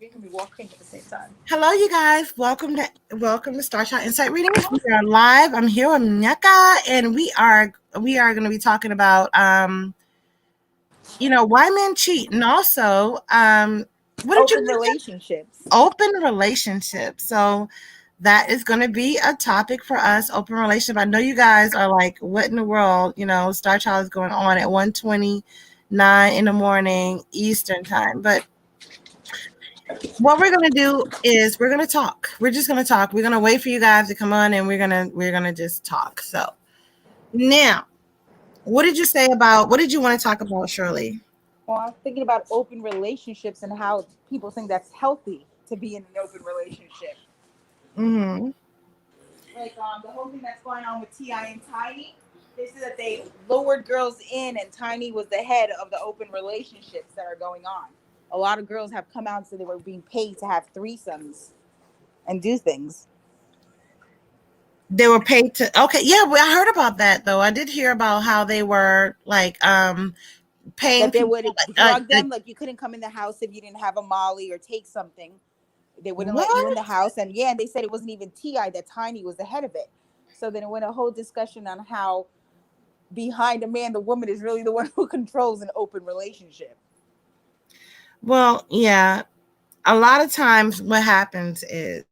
We can be walking at the same time. Hello, you guys. Welcome to Starchild Readings. We are live. I'm here with Nyaka, and we are going to be talking about why men cheat, and also what did Open you relationships. open relationships. So that is going to be a topic for us. Open relationship. I know you guys are like, what in the world? Star Child is going on at 1:29 in the morning Eastern time, but what we're gonna do is we're gonna talk. We're just gonna talk. We're gonna wait for you guys to come on, and we're gonna just talk. So now, what did you want to talk about, Shirley? Well, I was thinking about open relationships and how people think that's healthy to be in an open relationship. Mm-hmm. Like the whole thing that's going on with Ti and Tiny. They said that they lowered girls in, and Tiny was the head of the open relationships that are going on. A lot of girls have come out and said they were being paid to have threesomes and do things. They were paid to. Okay, yeah, well, I heard about that though. I did hear about how they were like paying That they people. would drug them, like you couldn't come in the house if you didn't have a Molly or take something. They wouldn't let you in What? the house, and yeah, they said it wasn't even Ti, that Tiny was the head of it. So then it went a whole discussion on how behind a man, the woman is really the one who controls an open relationship. Well, yeah. A lot of times, what happens is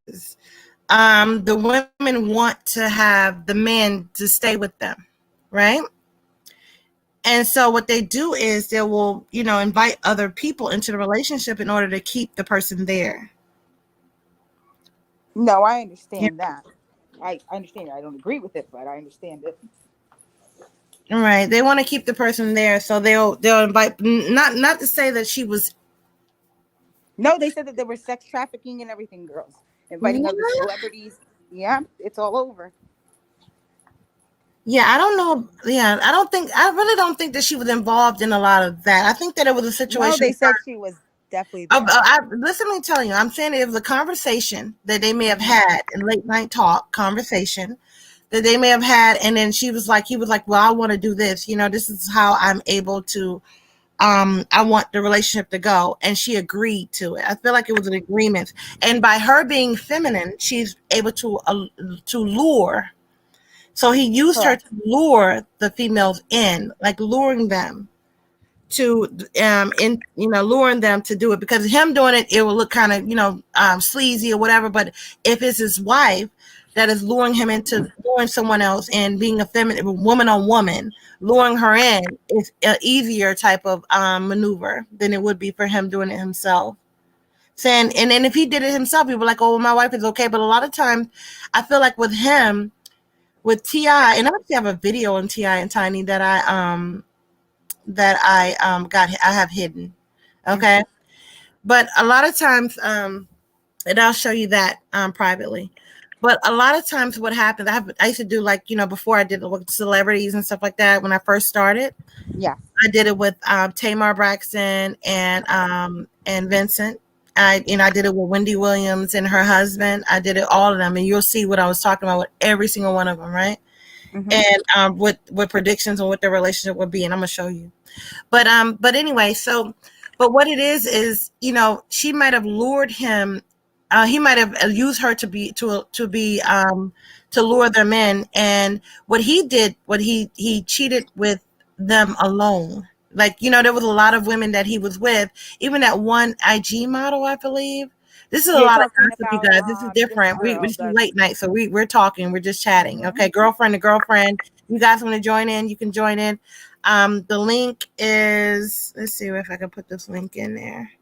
the women want to have the man to stay with them, right? And so what they do is they will, invite other people into the relationship in order to keep the person there. No, I Yeah. understand that. I understand it. I don't agree with it, but I understand it. All right. They want to keep the person there, so they'll invite, not to say that she was. No, they said that there were sex trafficking and everything, girls. Inviting other What? celebrities. Yeah, it's all over. Yeah, I don't know. Yeah, I really don't think that she was involved in a lot of that. I think that it was a No, situation they said she was definitely there. listen, let me tell you, I'm saying it was a conversation that they may have Hmm. had in late night talk conversation that they may have had, and then he was like, well, I want to do this. This is how I'm able to. I want the relationship to go, and she agreed to it. I feel like it was an agreement, and by her being feminine, she's able to lure. So he used her to Correct. lure the females in, like luring them to luring them to do it, because him doing it, it will look kind of sleazy or whatever. But if it's his wife that is luring him into luring someone else and being a feminine woman on woman, luring her in is an easier type of maneuver than it would be for him doing it himself. Saying, and then if he did it himself, people like, oh, my wife is okay. But a lot of times I feel like with him, with Ti, and I actually have a video on Ti and Tiny that I have hidden. Okay. Hmm. But a lot of times, and I'll show you that privately. But a lot of times what happens, I used to do, like, before I did it with celebrities and stuff like that, when I first started, Yes. I did it with Tamar Braxton and Vincent. I did it with Wendy Williams and her husband. I did it all of them, and you'll see what I was talking about with every single one of them, right? Hmm. And with predictions on what their relationship would be, and I'm gonna show you. But anyway, so but what it is, she might have lured him. He might have used her to lure them in, and what he did, he cheated with them alone. Like, there was a lot of women that he was with, even that one IG model, I believe. This is a You're lot of talking gossip, you about guys. This is this different. girl This is that's. late night, so we're talking. We're just chatting. Hmm. Okay, girlfriend to girlfriend. You guys want to join in? You can join in. The link is, let's see if I can put this link in there.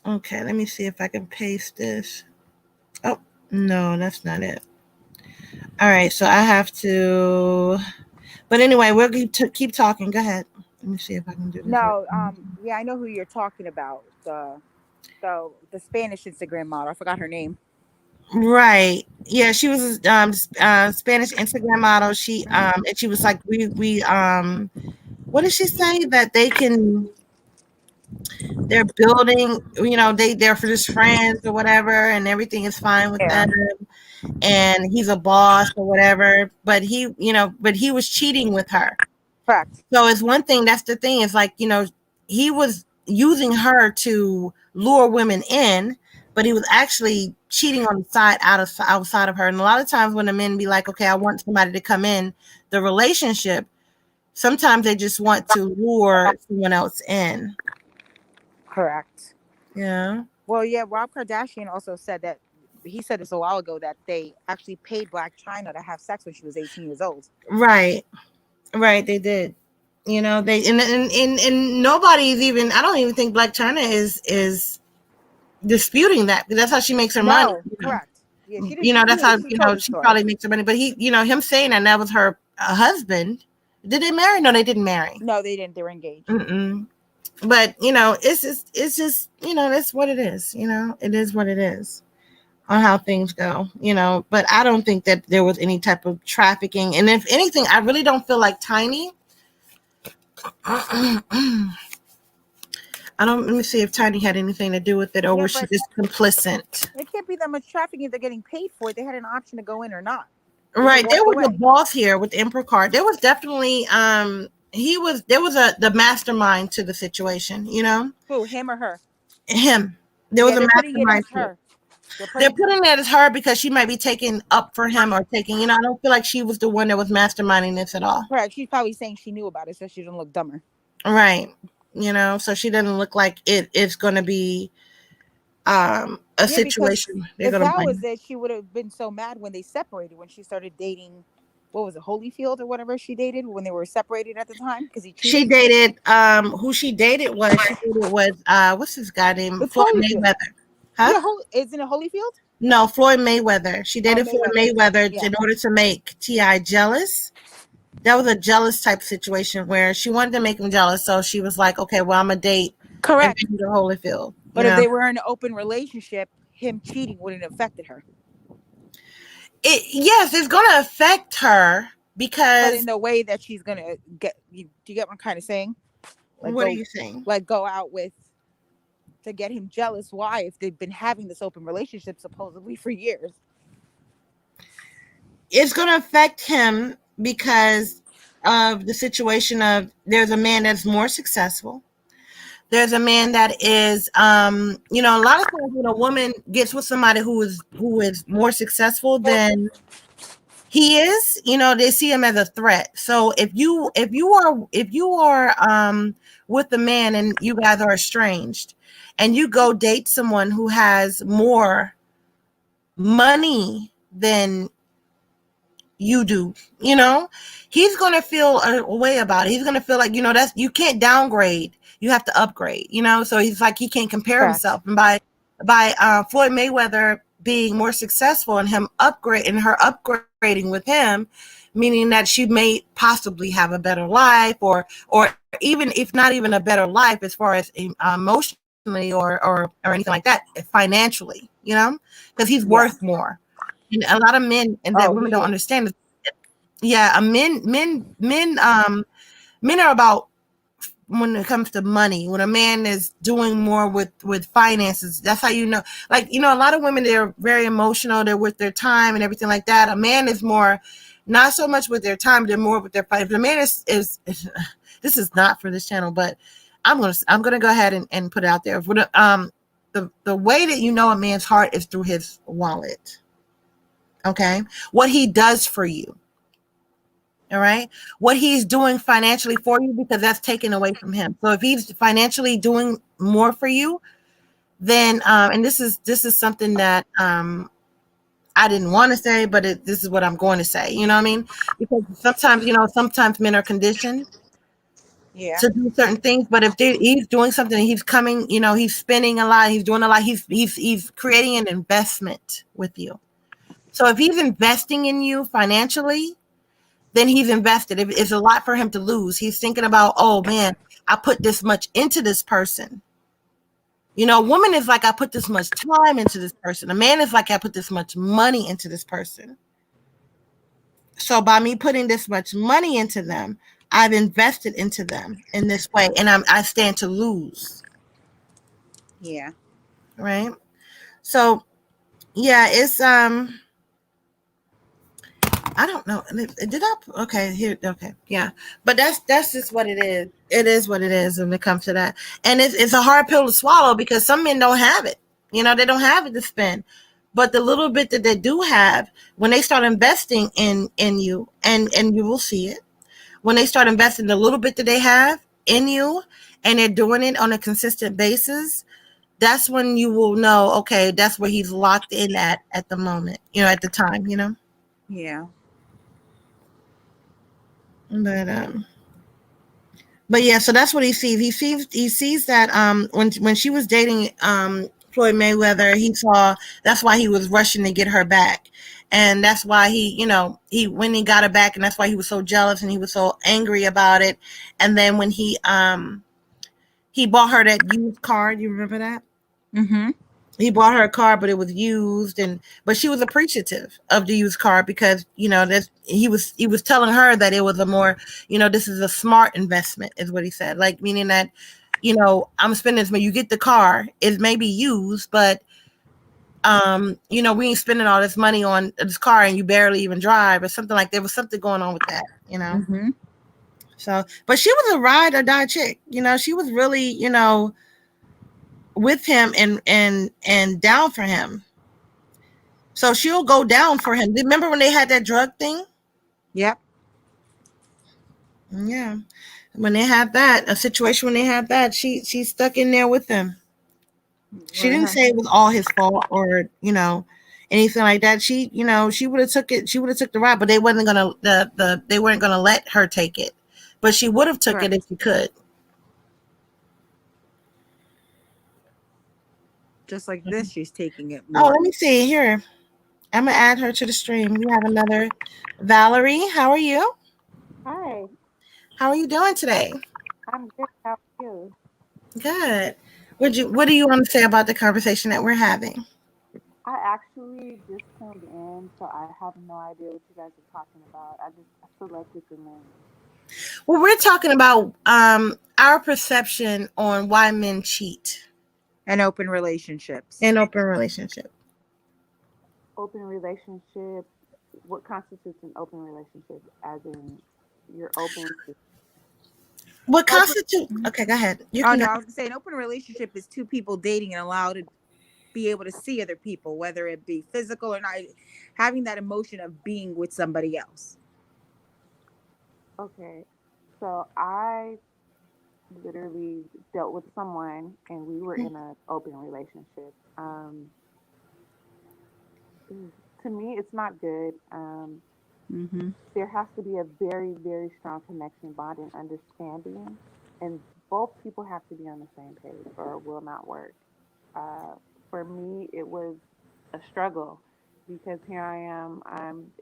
Okay, let me see if I can paste this. Oh, no, that's not it. All right, so I have to, but anyway, we'll keep talking. Go ahead. Let me see if I can do this. No, yeah, I know who you're talking about. The Spanish Instagram model. I forgot her name. Right. Yeah, she was a Spanish Instagram model. And she was like, we what did she say? That they're building, they're for just friends or whatever, and everything is fine with Yeah. them, and he's a boss or whatever, but he was cheating with her. Correct. So it's one thing, that's the thing, is like, he was using her to lure women in, but he was actually cheating on the side outside of her. And a lot of times when the men be like, okay, I want somebody to come in the relationship, sometimes they just want to lure someone else in. Correct. Yeah. Well, yeah, Rob Kardashian also said that he said this a while ago that they actually paid Black China to have sex when she was 18 years old. Right. Right. They did. They and nobody's even. I don't even think Black China is disputing that, because that's how she makes her money. No, correct. Yeah, she didn't That's dispute how it. She told the she story. probably makes her money. But him saying that was her husband. Did they marry? No, they didn't marry. No, they didn't. They were engaged. Mm-mm. But it's just that's what it is. It is what it is on how things go. But I don't think that there was any type of trafficking. And if anything, I really don't feel like Tiny. Let me see if Tiny had anything to do with it, or Yeah, was she but just complicit? it can't be that much trafficking if they're getting paid for it. They had an option to go in or not. They Right. There walked was a away. boss here with the Emperor card. There was definitely there was the mastermind to the situation, Who, him or her? him. There was Yeah, a they're putting it mastermind as to it. her. They're They're putting putting that as her because she might be taking up for him, or taking, I don't feel like she was the one that was masterminding this at all. correct. She's probably saying she knew about it so she didn't look dumber. Right. So she doesn't look like it's going to be a Yeah, because situation they're if going to that was blame. it, she would have been so mad when they separated, when she started dating, what was it, Holyfield or whatever she dated when they were separated at the time because he She cheated. dated who she dated was what's this guy named It's Floyd Holyfield. Mayweather. Huh? Yeah, isn't it Holyfield? No, Floyd Mayweather. She Oh, dated Floyd Mayweather. Mayweather Yeah, in order to make T.I. jealous. That was a jealous type situation where she wanted to make him jealous. So she was like, okay, well, I'm going to date correct. Evander Holyfield. But if they were in an open relationship, him cheating wouldn't have affected her. Yes, it's going to affect her But in because the way that she's gonna get, do you get what I'm kind of saying? Like what are go, you saying? like go out with to get him jealous. Why? If they've been having this open relationship supposedly for years. It's going to affect him because of the situation of there's a man that's more successful. There's a man that is, a lot of times when a woman gets with somebody who is more successful than he is, they see him as a threat. So if you are with a man and you guys are estranged, and you go date someone who has more money than you do, he's going to feel a way about it. He's going to feel like, that's, you can't downgrade, you have to upgrade, so he's like, he can't compare Correct. himself. And by Floyd Mayweather being more successful and her upgrading with him, meaning that she may possibly have a better life, or even if not even a better life as far as emotionally or anything like that, financially, because he's Yes. worth more. And a lot of men and that Oh, women he don't is. understand. Yeah, men are about, when it comes to money, when a man is doing more with finances, that's how like, a lot of women, they're very emotional, they're with their time and everything like that. A man is more, not so much with their time, they're more with their finance. The man is this is not for this channel, but I'm gonna go ahead and put it out there. The way that a man's heart is through his wallet. Okay, what he does for you. All right. What he's doing financially for you, because that's taken away from him. So if he's financially doing more for you, then and this is something that I didn't want to say, but this is what I'm going to say. You know what I mean? Because sometimes men are conditioned Yeah. to do certain things, but if he's doing something, he's coming, he's spending a lot, he's doing a lot, he's creating an investment with you. So if he's investing in you financially, then he's invested. If it's a lot for him to lose, he's thinking about, oh man, I put this much into this person. A woman is like, I put this much time into this person. A man is like, I put this much money into this person. So by me putting this much money into them, I've invested into them in this way, and I stand to lose. Yeah. Right. So yeah, I don't know. Did I? Okay, here. Okay, yeah. But that's just what it is. It is what it is when it comes to that, and it's a hard pill to swallow because some men don't have it. They don't have it to spend. But the little bit that they do have, when they start investing in you, and you will see it when they start investing the little bit that they have in you, and they're doing it on a consistent basis. That's when you will know. Okay, that's where he's locked in at the moment. At the time. Yeah. But. But yeah, so that's what he sees. He sees that when she was dating Floyd Mayweather, he saw that's why he was rushing to get her back. And that's why he when he got her back, and that's why he was so jealous and he was so angry about it. And then when he bought her that used car, do you remember that? Mm-hmm. He bought her a car, but it was used, but she was appreciative of the used car because that he was telling her that it was a more this is a smart investment, is what he said. Like, meaning that I'm spending this money. You get the car, it may be used, but we ain't spending all this money on this car and you barely even drive or something. Like, there was something going on with that. Mm-hmm. So, but she was a ride or die chick. She was really with him and down for him. So she'll go down for him. Remember when they had that drug thing? Yep. Yeah. When they had that, a situation when they had that, she stuck in there with him. She With didn't her. say it was all his fault or, anything like that. She would have took it, she would have took the ride, but they wasn't gonna they weren't gonna let her take it. But she would have took it Correct. if she could. Just like this, she's taking it Oh, more. let me see here. I'm gonna add her to the stream. We have another Valerie. How are you? Hi, How are you doing today? I'm good. How are you? Good. What do you want to say about the conversation that we're having? I actually just tuned in, so I have no idea what you guys are talking about. I just selected the name. Well, we're talking about our perception on why men cheat And open relationships. in open relationship. Open relationship. What constitutes an open relationship? As in, you're open to. What Open. constitute? Mhm. Okay, go ahead. You Oh can go. no, I was gonna say an open relationship is two people dating and allowed to be able to see other people, whether it be physical or not, having that emotion of being with somebody else. Okay, so I literally dealt with someone, and we were in an open relationship. To me, it's not good. Mm-hmm. There has to be a very, very strong connection, bond, and understanding. And both people have to be on the same page or it will not work. Uh, for me, it was a struggle because here I am, I'm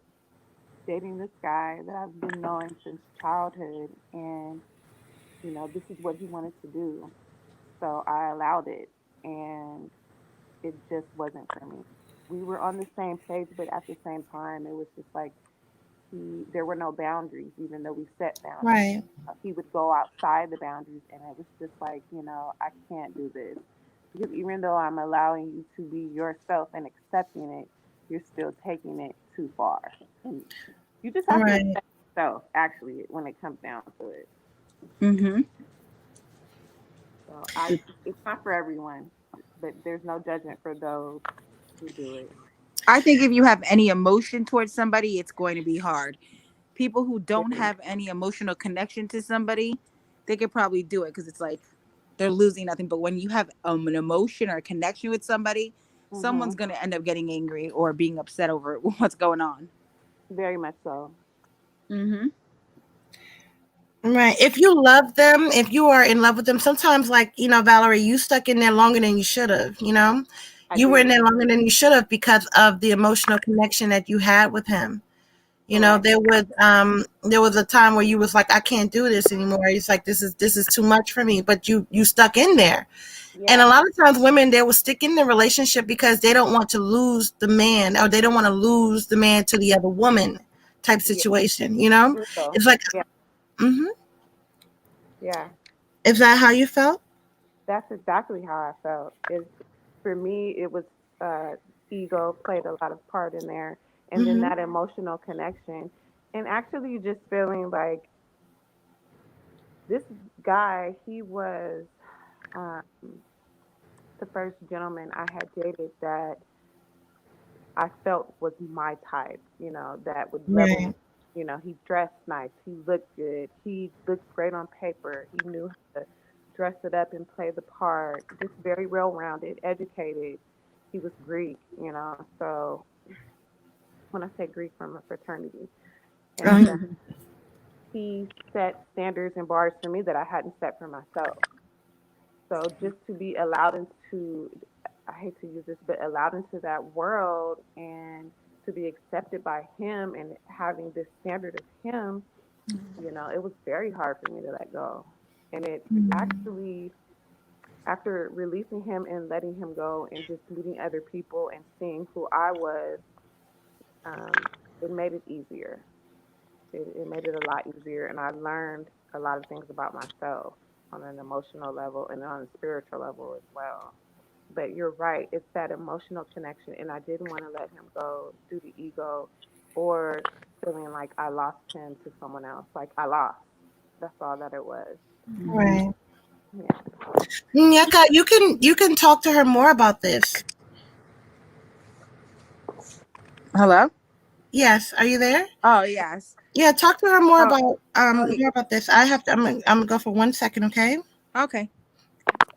dating this guy that I've been knowing since childhood. And, this is what he wanted to do. So I allowed it. And it just wasn't for me. We were on the same page, but at the same time, it was just like there were no boundaries, even though we set boundaries. Right. He would go outside the boundaries, and it was just like, I can't do this because even though I'm allowing you to be yourself and accepting it, you're still taking it too far. And you just have to Right. accept yourself, actually, when it comes down to it. Mm-hmm. So it's not for everyone, but there's no judgment for those who do it. I think if you have any emotion towards somebody, it's going to be hard. People who don't Very. have any emotional connection to somebody, they could probably do it because it's like they're losing nothing. But when you have an emotion or a connection with somebody, Hmm. someone's going to end up getting angry or being upset over what's going on. Very much so. Mm-hmm. Right. If you love them, if you are in love with them, sometimes, like, Valerie, you stuck in there longer than you should have. I You were in did. there longer than you should have because of the emotional connection that you had with him. Correct. There was a time where you was like, I can't do this anymore. It's like, this is too much for me. But you stuck in there. And a Yeah. lot of times women, they will stick in the relationship because they don't want to lose the man, or they don't want to lose the man to the other woman type Yeah. situation. True. It's like, Yeah. hmm Yeah. is that how you felt? That's exactly how I felt. For me, it was uh, ego played a lot of part in there, and then Mm-hmm. that emotional connection, and actually just feeling like this guy, he was um, the first gentleman I had dated that I felt was my type, that would level me. Right. He dressed nice, he looked good, he looked great on paper, he knew how to dress it up and play the part, just very well rounded, educated. He was Greek, so when I say Greek, from a fraternity. And Uh, Mhm. he set standards and bars for me that I hadn't set for myself. So just to be allowed into, I hate to use this, but allowed into that world and to be accepted by him and having this standard of him, it was very hard for me to let go. And it actually, after releasing him and letting him go and just meeting other people and seeing who I was, it made it easier. It made it a lot easier. And I learned a lot of things about myself on an emotional level and on a spiritual level as well. But you're right, it's that emotional connection. And I didn't want to let him go due to ego or feeling like I lost him to someone else. Like I lost. That's all that it was. Mhm. right. Yeah. Nyeka, you can talk to her more about this. Hello. Yes. Are you there? Oh yes. Yeah, talk to her more Oh. about Okay. more about this. I have to. I'm gonna go for 1 second, okay? Okay.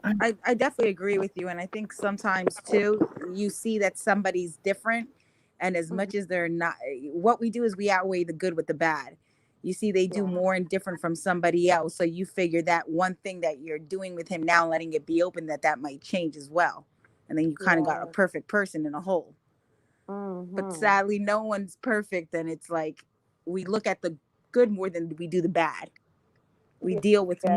I definitely agree with you. And I think sometimes too, you see that somebody's different. And as Mhm. much as they're not, what we do is we outweigh the good with the bad. You see, they do Yeah. more and different from somebody else. So you figure that one thing that you're doing with him now, letting it be open, that might change as well. And then you kind of got a Yeah. perfect person in a whole. But Mhm. sadly, no one's perfect. And it's like we look at the good more than we do the bad. We Yeah. deal with Yeah.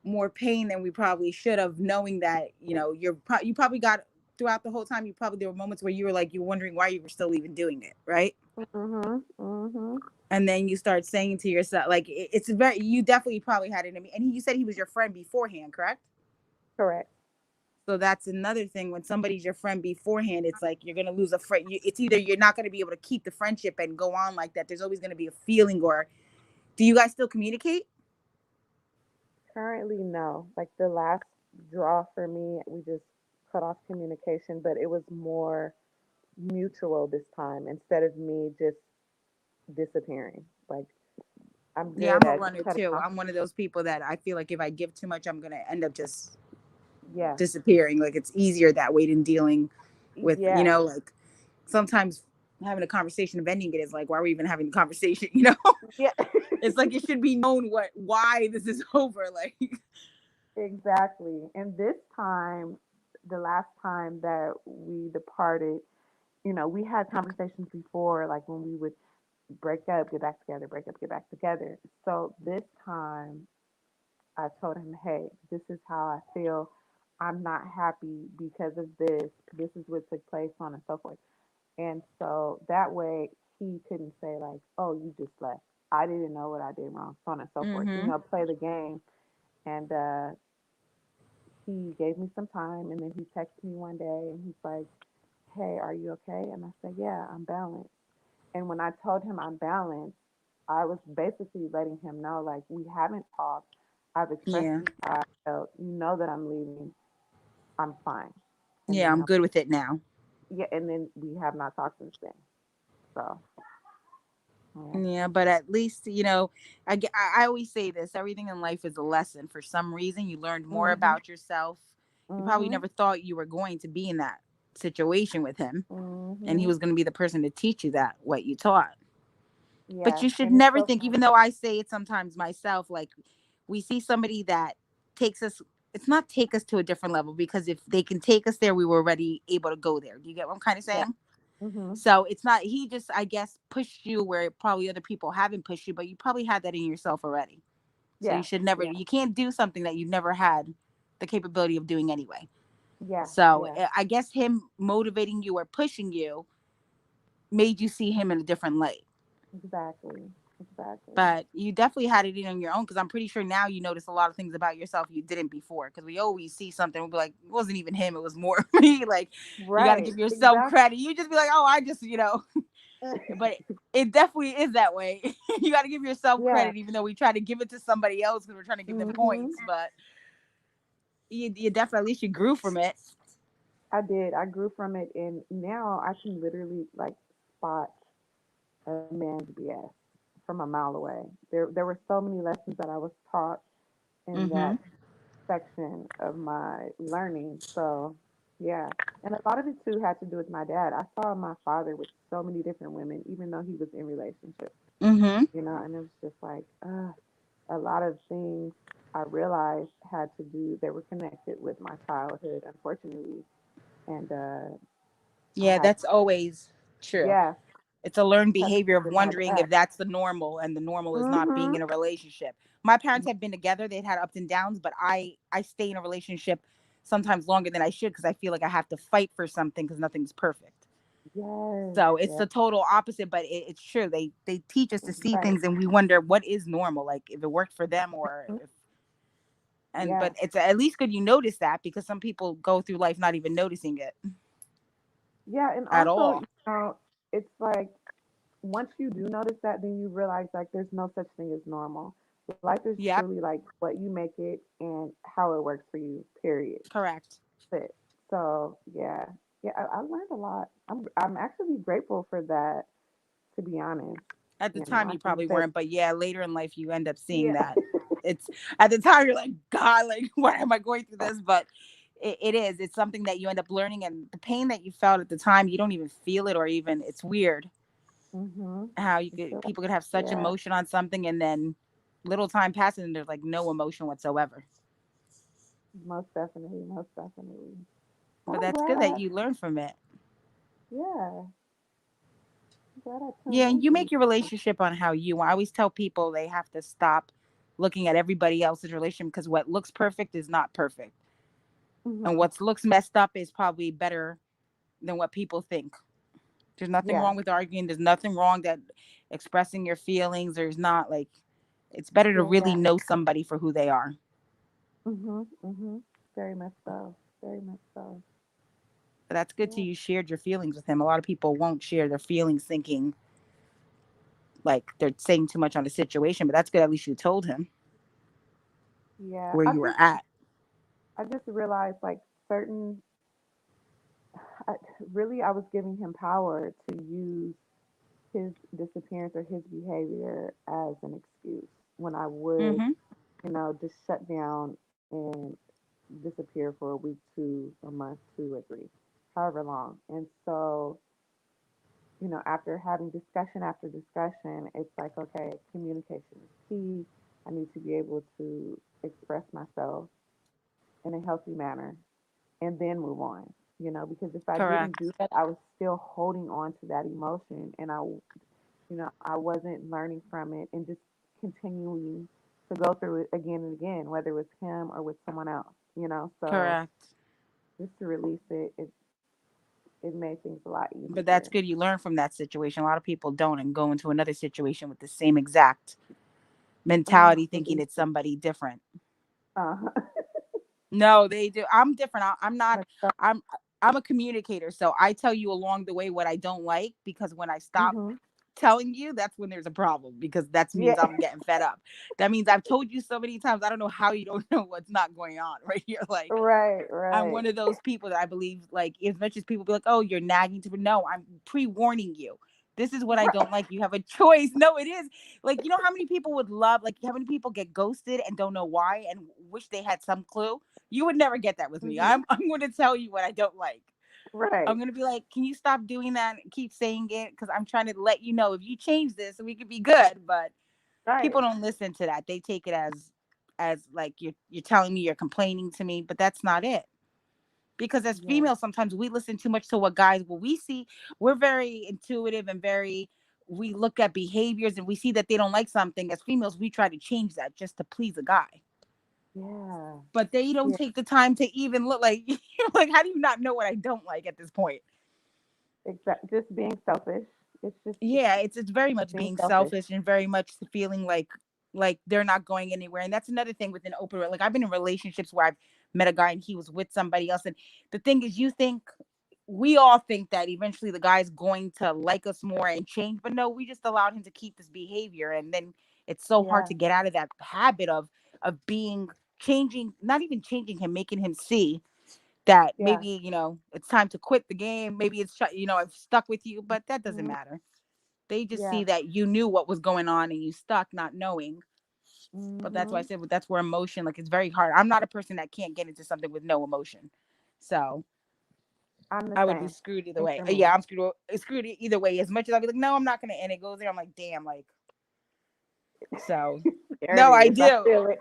more pain than we probably should have, knowing that you probably got throughout the whole time. You probably, there were moments where you were like, you're wondering why you were still even doing it, right? Mhm. Mhm. And then you start saying to yourself, like, it's very, you definitely probably had it in me. And you said he was your friend beforehand, correct? Correct. So that's another thing. When somebody's your friend beforehand, it's like you're gonna lose a friend. It's either you're not gonna be able to keep the friendship and go on like that. There's always gonna be a feeling. Or do you guys still communicate? Currently, no. Like the last draw for me, we just cut off communication, but it was more mutual this time instead of me just disappearing. Like I'm Yeah, good I'm a at runner cutting too. off. I'm one of those people that I feel like if I give too much, I'm gonna end up just Yeah. disappearing. Like it's easier that way than dealing with, Yeah. like sometimes having a conversation of ending it is like, why are we even having the conversation? Yeah. It's like it should be known why this is over. Like, Exactly. And this time, the last time that we departed, we had conversations before, like when we would break up, get back together, break up, get back together. So this time, I told him, hey, this is how I feel. I'm not happy because of this. This is what took place, so on and so forth. And so that way he couldn't say, like, oh, you just left. I didn't know what I did wrong, so on and so forth. mm-hmm. Play the game. And he gave me some time and then he texted me one day and he's like, hey, are you okay? And I said, yeah, I'm balanced. And when I told him I'm balanced, I was basically letting him know, like, we haven't talked. I've expressed Yeah, to you how I felt. You know that I'm leaving. I'm fine. And yeah, then, I'm good with it now. yeah, and then we have not talked since then. So, yeah. Yeah, but at least, I always say this: everything in life is a lesson. For some reason, you learned more Mhm. about yourself. You probably Mhm. never thought you were going to be in that situation with him, and he Mhm. was going to be the person to teach you that what you taught. But Yeah, you should and it's never so think, funny. even though I say it sometimes myself, like we see somebody that takes us, it's not take us to a different level, because if they can take us there, we were already able to go there. Do you get what I'm kind of Yeah. saying? Mhm. So it's not, he just, I guess, pushed you where probably other people haven't pushed you, but you probably had that in yourself already. So you Yeah. should never, Yeah. you can't do something that you've never had the capability of doing anyway. Yeah. So Yeah. I guess him motivating you or pushing you made you see him in a different light. Exactly. Exactly. But you definitely had it in on your own, because I'm pretty sure now you notice a lot of things about yourself you didn't before. Because we always see something, we'll be like, it wasn't even him, it was more me. Like, you got to Right. give yourself Exactly. credit. You just be like, oh, I just, but it definitely is that way. You got to give yourself Yeah. credit, even though we try to give it to somebody else because we're trying to give them Mhm. points. But you definitely, at least you grew from it. I did. I grew from it, and now I can literally like spot a man's BS from a mile away. There were so many lessons that I was taught in Mm-hmm. that section of my learning. So yeah, and a lot of it too had to do with my dad. I saw my father with so many different women, even though he was in relationships. Mm-hmm. And it was just like a lot of things I realized had to do. They were connected with my childhood, unfortunately, and I Yeah, had that's always true. yeah It's a learned had to behavior do of with my wondering dad. if that's the normal, and the normal is not being Mhm. in a relationship. My parents have been together, they've had ups and downs, but I stay in a relationship sometimes longer than I should, because I feel like I have to fight for something, because nothing's perfect. Yes, So it's yes, the total opposite, but it's true. They teach us to see right. things, and we wonder what is normal, like if it worked for them, or Mhm. if, and Yeah, but it's at least good you notice that, because some people go through life not even noticing it yeah, and at also, all. it's like once you do notice that, then you realize like there's no such thing as normal. Life is Yep, truly like what you make it and how it works for you. Period. correct. That's it. So yeah, yeah, I learned a lot. I'm actually grateful for that. To be honest, At the time I you can probably say weren't, but yeah, later in life you end up seeing yeah. that. It's at the time you're like, God, like, why am I going through this? But it is, it's something that you end up learning, and the pain that you felt at the time, you don't even feel it, or even, it's weird Mhm. how you I could, feel like people could have such yeah. emotion on something, and then little time passes and there's like no emotion whatsoever. Most definitely. Most definitely. But Well, I'm that's glad good that I you learn from it. yeah. I'm glad I tuned Yeah, and you into make you. your relationship on how you want. I always tell people they have to stop looking at everybody else's relationship, because what looks perfect is not perfect, and Mhm. what looks messed up is probably better than what people think. There's nothing Yeah. wrong with arguing. There's nothing wrong that expressing your feelings. There's not, like, it's better to really Yeah. know somebody for who they are. Mhm. Mhm. Very much so. Very much so. But that's good to Yeah. you shared your feelings with him. A lot of people won't share their feelings, thinking like they're saying too much on the situation. But that's good. At least you told him Yeah. where you were at. I just realized like certain I, really I was giving him power to use his disappearance or his behavior as an excuse when I would, Mm-hmm. just shut down and disappear for a week, two, a month, 2 or 3, however long. And so, after having discussion after discussion, it's like, okay, communication is key. I need to be able to express myself in a healthy manner and then move on. Because if I didn't Correct. do that, I was still holding on to that emotion and I wasn't learning from it and just continuing to go through it again and again, whether it was him or with someone else. So Correct. just to release it, it made things a lot But that's easier. good. You learn from that situation. A lot of people don't, and go into another situation with the same exact Oh, mentality, thinking believe it's somebody different. uh-huh. No, they do. I'm different. I'm not. Like so, I'm. I'm a communicator, so I tell you along the way what I don't like, because when I stop hmm telling you, that's when there's a problem, because that yeah, means I'm getting fed up. That means I've told you so many times. I don't know how you don't know what's not going on right here. Like, right, I'm right, one of those people that I believe, like, as much as people be like, oh, you're nagging to me. No, I'm pre-warning you. This is what I don't right. like. You have a choice. No, it is. Like, how many people would love, like, how many people get ghosted and don't know why, and wish they had some clue? You would never get that with me. hmm I'm going to tell you what I don't like. I'm Right, going to be like, can you stop doing that and keep saying it? Because I'm trying to let you know, if you change this, we could be good. But people right. don't listen to that. They take it as like you're telling me, you're complaining to me, but that's not it. Because as Yeah, females, sometimes we listen too much to what guys, what we see. We're very intuitive and we look at behaviors, and we see that they don't like something. As females, we try to change that just to please a guy. yeah, But they don't yeah. take the time to even look, like, like, how do you not know what I don't like at this point? Exactly. Just being selfish. it's Yeah, it's very much being being selfish. selfish and very much feeling like they're not going anywhere. And that's another thing with an like I've been in relationships where I've met a guy and he was with somebody else. And the thing is, you think we all think that eventually the guy's going to like us more and change, but no, we just allowed him to keep this behavior. And then it's so hard Yeah, to get out of that habit of being changing, not even changing him, making him see that yeah. maybe, it's time to quit the game. Maybe I've stuck with you, but that doesn't Mhm. matter. They just Yeah. see that you knew what was going on and you stuck not knowing. But that's why I Mhm. said, well, that's where emotion, like, it's very hard. I'm not a person that can't get into something with no emotion. So I'm the I would be same. screwed either Same way. for Yeah, me. I'm screwed either way. As much as I'd be like, no, I'm not gonna end it goes there. I'm like, damn, like, so There no, it I is. I do. feel it.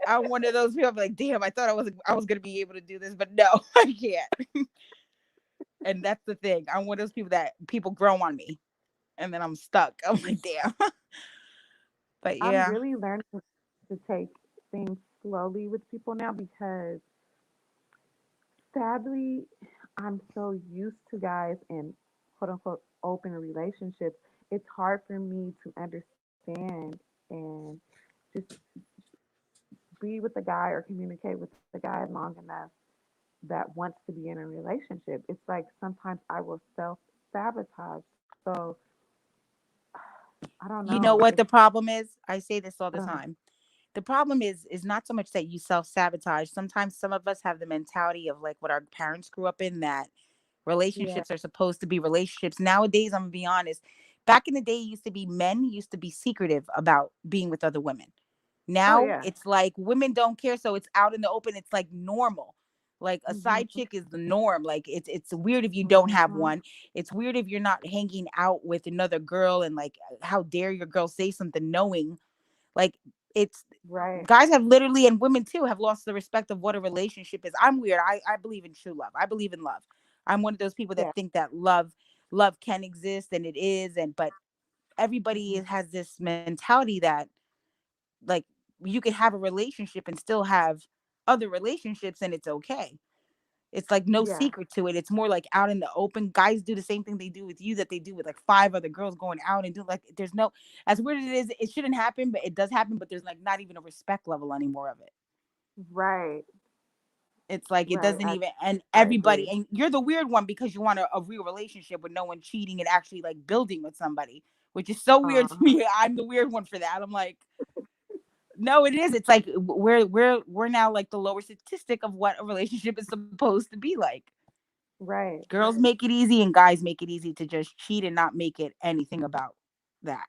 I'm one of those people. I'm like, damn, I was gonna be able to do this, but no, I can't. And that's the thing. I'm one of those people that people grow on me, and then I'm stuck. I'm like, damn. But I'm yeah, really learning to take things slowly with people now because sadly, I'm so used to guys in quote unquote open relationships. It's hard for me to understand and just be with a guy or communicate with the guy long enough that wants to be in a relationship. It's like sometimes I will self sabotage. So I don't you know. know It's what the problem is? I say this all the uh, time. The problem is not so much that you self-sabotage. Sometimes some of us have the mentality of like what our parents grew up in, that yeah. relationships are supposed to be relationships. Nowadays, I'm gonna be honest, back in the day, it used to be men used to be secretive about being with other women. Oh Now yeah. it's like women don't care, so it's out in the open. It's like normal. Like a Mhm. side chick is the norm. Like it's weird if you don't have Mhm. one. It's weird if you're not hanging out with another girl, and like, how dare your girl say something knowing, like, it's Right. guys have literally, and women too, have lost the respect of what a relationship is. I'm weird. I believe in true love. I believe in love. I'm one of those people that Yeah. think that love can exist, and it is, and but everybody Mhm. has this mentality that, like, you could have a relationship and still have other relationships and it's okay. It's like no Yeah. secret to it. It's more like out in the open. Guys do the same thing they do with you that they do with like five other girls, going out and do, like, there's no, as weird as it is, it shouldn't happen, but it does happen, but there's like not even a respect level anymore of it. Right. It's like it Right. doesn't even, and I everybody, agree. and you're the weird one because you want a real relationship with no one cheating and actually like building with somebody, which is so weird to Uh-huh. me. I'm the weird one for that. I'm like, no, it is. It's like we're now like the lower statistic of what a relationship is supposed to be like. Right. Girls make it easy and guys make it easy to just cheat and not make it anything about that.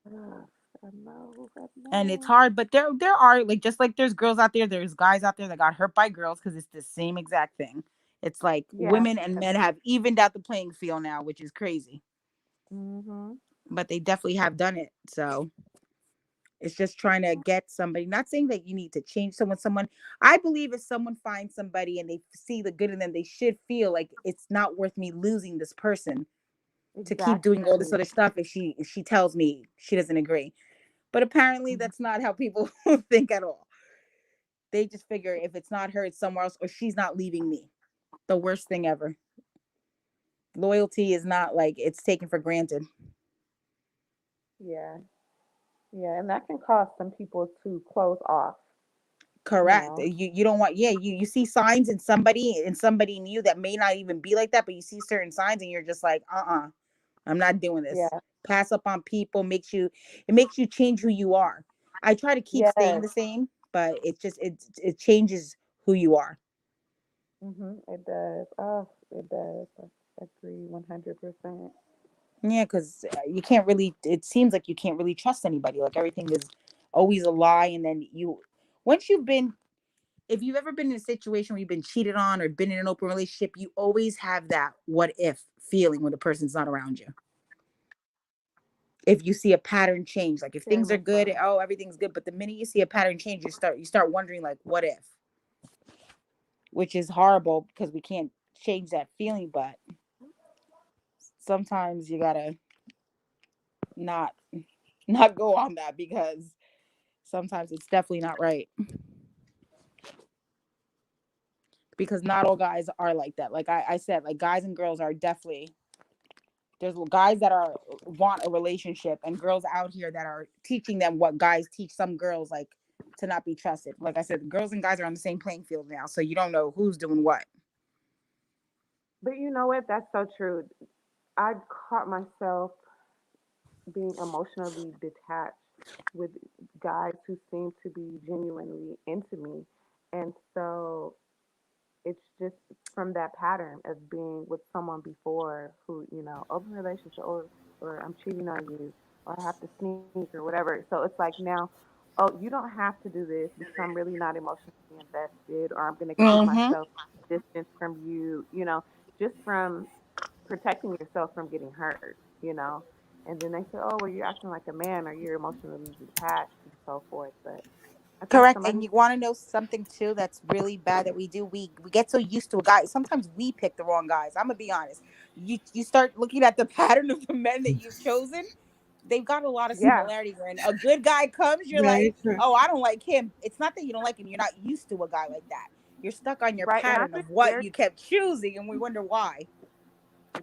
Ugh, I know. I And it's know. hard, but there are, like, just like there's girls out there, there's guys out there that got hurt by girls because it's the same exact thing. It's like Yeah. women and men have evened out the playing field now, which is crazy. Mhm. But they definitely have done it. So it's just trying to get somebody, not saying that you need to change someone. I believe if someone finds somebody and they see the good in them, they should feel like it's not worth me losing this person to keep doing all this Exactly. other stuff if she tells me she doesn't agree. But apparently Mhm. that's not how people think at all. They just figure if it's not her, it's somewhere else, or she's not leaving me. The worst thing ever. Loyalty is not, like, it's taken for granted. Yeah. Yeah. And that can cause some people to close off. You Correct. know. You don't want, yeah, you see signs in somebody new that may not even be like that, but you see certain signs and you're just like, I'm not doing this. Yeah. Pass up on people makes you change who you are. I try to keep staying Yes. the same, but it changes who you are. Mhm. It does. Oh, it does. I agree 100%. Yeah, because you can't really. It seems like you can't really trust anybody. Like everything is always a lie, and then once you've been, if you've ever been in a situation where you've been cheated on or been in an open relationship, you always have that what if feeling when the person's not around you. If you see a pattern change, like if Very things are much good, so. oh, everything's good, but the minute you see a pattern change, you start wondering, like, what if, which is horrible because we can't change that feeling, but sometimes you gotta not not go on that because sometimes it's definitely not right, because not all guys are like that. Like I said, like guys and girls are definitely There's guys that are want a relationship, and girls out here that are teaching them what guys teach some girls, like to not be trusted. Like I said, girls and guys are on the same playing field now, so you don't know who's doing what. But you know what? That's so true. I caught myself being emotionally detached with guys who seem to be genuinely into me. And so it's just from that pattern of being with someone before who, open relationship, or I'm cheating on you, or I have to sneak or whatever. So it's like now, oh, you don't have to do this because I'm really not emotionally invested, or I'm going to keep Mm-hmm. myself distance from you, just from protecting yourself from getting hurt. And then they say, oh, well, you're acting like a man, or you're emotionally detached and so forth. But I think Correct. somebody, And you want to know something too that's really bad that we do? We get so used to a guy. Sometimes we pick the wrong guys. I'm gonna be honest. You start looking at the pattern of the men that you've chosen. They've got a lot of yeah, similarity. When a good guy comes, you're Very like, true. oh, I don't like him. It's not that you don't like him. You're not used to a guy like that. You're stuck on your right. And I pattern think of what very you kept choosing, and we wonder why.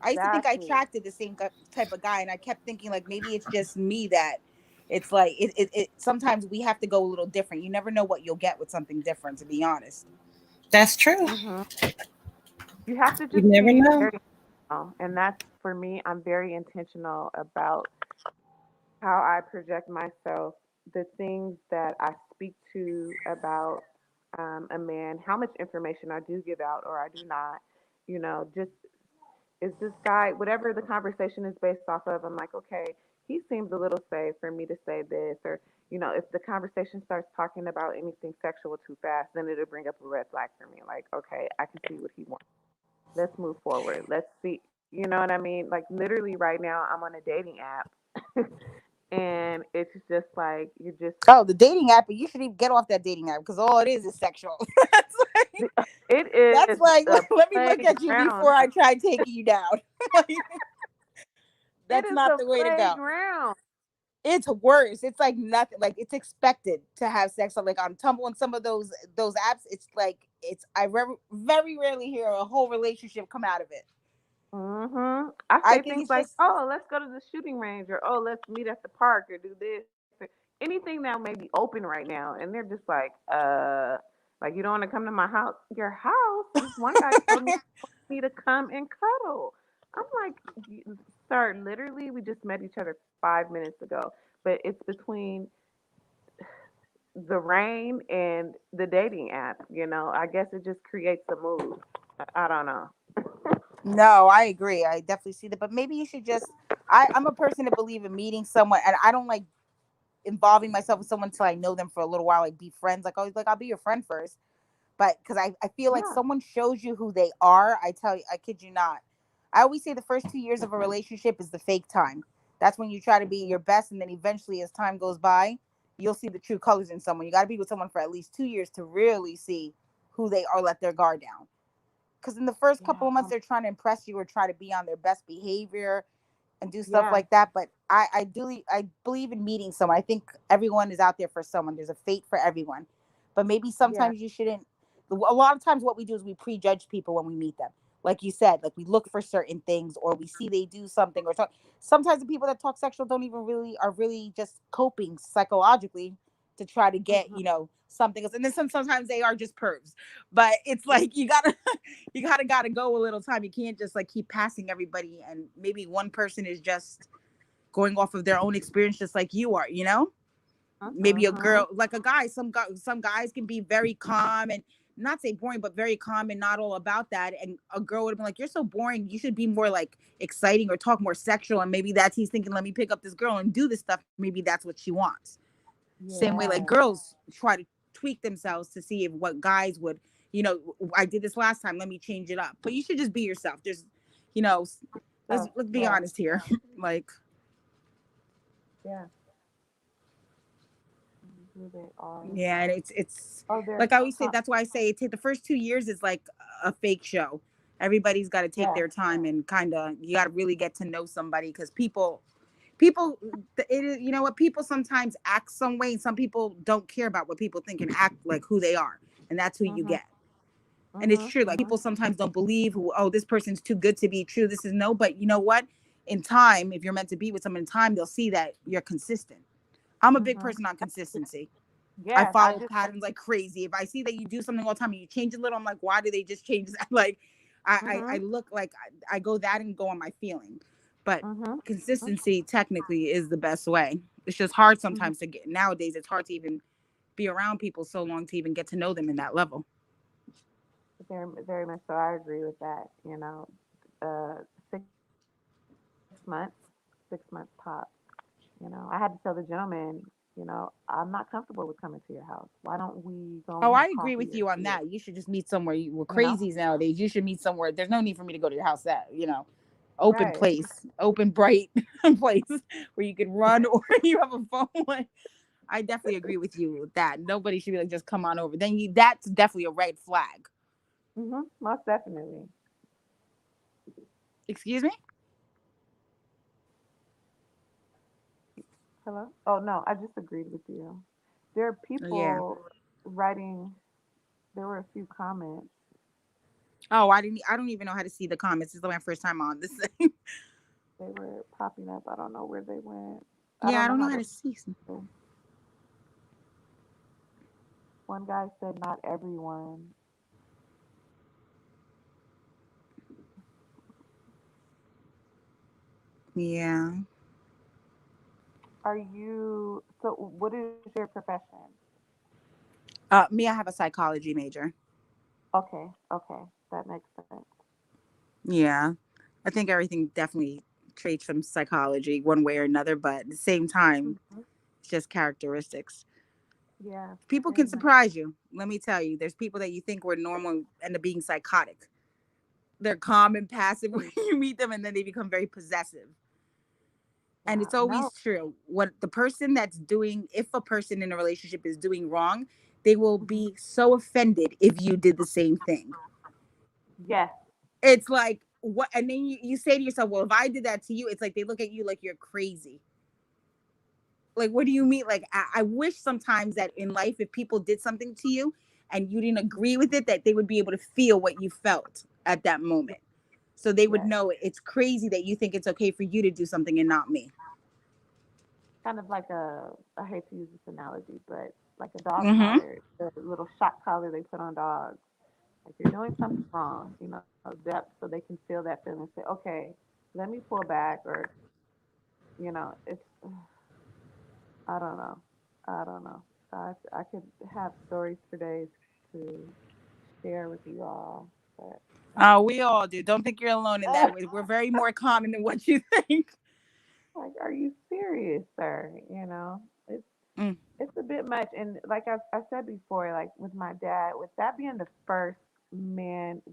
I used to think I exactly. attracted the same type of guy, and I kept thinking like maybe it's just me that it's like it. Sometimes we have to go a little different. You never know what you'll get with something different. To be honest. That's true. hmm You have to You just never be know. very intentional. And that's for me, I'm very intentional about how I project myself, the things that I speak to about a man, how much information I do give out or I do not. Just is this guy, whatever the conversation is based off of, I'm like, okay, he seems a little safe for me to say this. Or, if the conversation starts talking about anything sexual too fast, then it'll bring up a red flag for me. Like, okay, I can see what he wants. Let's move forward. Let's see. You know what I mean? Like, literally, right now, I'm on a dating app. And it's just like, you're just, Oh, the dating app, but you should even get off that dating app because all it is sexual. that's like it that's is like a let me look at you playground. before I try taking you down. Like, It that's is not a the way to go. playground. It's worse. It's like nothing. Like it's expected to have sex. So like on Tumble and some of those apps, it's like it's very rarely hear a whole relationship come out of it. I I say think things it's like, just "Oh, let's go to the shooting range," or "Oh, let's meet at the park," or do this, or anything that may be open right now, and they're just like you don't want to come to my house. Your house? This one guy told me to come and cuddle. I'm like, Sir, literally, we just met each other 5 minutes ago, but it's between the rain and the dating app. I guess it just creates a mood. I don't know. no. I agree. I definitely see that. But maybe you should just. I'm a person that believe in meeting someone, and I don't like involving myself with someone until I know them for a little while. Like be friends. Like always, like I'll be your friend first. But because I feel like Yeah. someone shows you who they are. I tell you, I kid you not. I always say the first 2 years of a relationship is the fake time. That's when you try to be your best, and then eventually, as time goes by, you'll see the true colors in someone. You got to be with someone for at least 2 years to really see who they are. Let their guard down. Because in the first Yeah. couple of months, they're trying to impress you or try to be on their best behavior and do stuff Yeah. like that. But I believe in meeting someone. I think everyone is out there for someone. There's a fate for everyone. But maybe Yeah. sometimes you shouldn't. A lot of times, what we do is we prejudge people when we meet them. Like you said, like we look for certain things, or we see they do something, or talk. Sometimes the people that talk sexual don't even really are really just coping psychologically to try to get Mhm. something else. And then sometimes they are just pervs. But it's like you gotta you gotta go a little time. You can't just like keep passing everybody, and maybe one person is just going off of their own experience, just like you are. Maybe a Mhm. girl, like a guy. Some guys can be very calm and not say boring, but very calm and not all about that. And a girl would have been like, "You're so boring. You should be more like exciting or talk more sexual." And maybe that's he's thinking, "Let me pick up this girl and do this stuff." Maybe that's what she wants. Same way, like Yeah. girls try to tweak themselves to see if what guys would. I did this last time. Let me change it up. But you should just be yourself. You know, let's So let's be yeah. honest here. Like, Yeah. Who they are. yeah, and it's Oh, there's like I always say. con- That's why I say take the first 2 years is like a fake show. Everybody's got to take yeah. their time and kind of you got to really get to know somebody because people it is what people sometimes act some way and some people don't care about what people think and act like who they are, and that's who you Mhm. get. And it's Mhm. true, like Mhm. people sometimes don't believe who, oh, this person's too good to be true, this is no, but you know what, in time, if you're meant to be with someone in time, they'll see that you're consistent. I'm a big Mhm. person on consistency. I Yes, I follow just patterns like crazy. If I see that you do something all the time and you change a little, I'm like, why do they just change that? Like, I mhm. look like I go that and go on my feeling. But Mhm. consistency technically is the best way. It's just hard Mhm. sometimes to get nowadays. It's hard to even be around people so long to even get to know them in that level. Very, very much so. I agree with that. 6 months, 6 months tops. I had to tell the gentleman, I'm not comfortable with coming to your house. Why don't we go and have Oh, I coffee agree or with you see on it? that. You should just meet somewhere. We're You know? crazies nowadays. You should meet somewhere. There's no need for me to go to your house. Open Right. place, open bright place where you can run or you have a phone. Like, I definitely agree with you with that. Nobody should be like just come on over. That's definitely a red flag. Most definitely. Excuse me? Hello? Oh no, I just agreed with you. There are Yeah. people writing. There were a few comments. Oh, I don't even know how to see the comments. This is my first time on this thing. They were popping up. I don't know where they went. I Yeah, don't I know don't know how how to. to see. One guy said, "Not everyone." Yeah. Are you? So, what is your profession? Me, I have a psychology major. Okay, okay, that makes sense. Yeah. I think everything definitely traits from psychology one way or another, but at the same time, Mhm. it's just characteristics. Yeah, People very can much. surprise you. Let me tell you, there's people that you think were normal and end up being psychotic. They're calm and passive when you meet them, and then they become very possessive. And Wow. it's No. always true. What the person that's doing, if a person in a relationship is doing wrong, they will Mhm. be so offended if you did the same thing. Yes. It's like, what? And then you say to yourself, well, if I did that to you, it's like they look at you like you're crazy. Like, what do you mean? Like, I wish sometimes that in life, if people did something to you and you didn't agree with it, that they would be able to feel what you felt at that moment. So they would Yes. know it's crazy that you think it's okay for you to do something and not me. Kind of like a. I hate to use this analogy, but like a dog Mm-hmm. collar, the little shock collar they put on dogs. Like you're doing something wrong, that so they can feel that feeling and say, okay, let me pull back, or it's. I don't know. I don't know. I could have stories for days to share with you all, but We all do. Don't think you're alone in that. We're very more common than what you think. like, are you serious, sir? It's Mm. it's a bit much, and like I said before, like with my dad, with that being the first male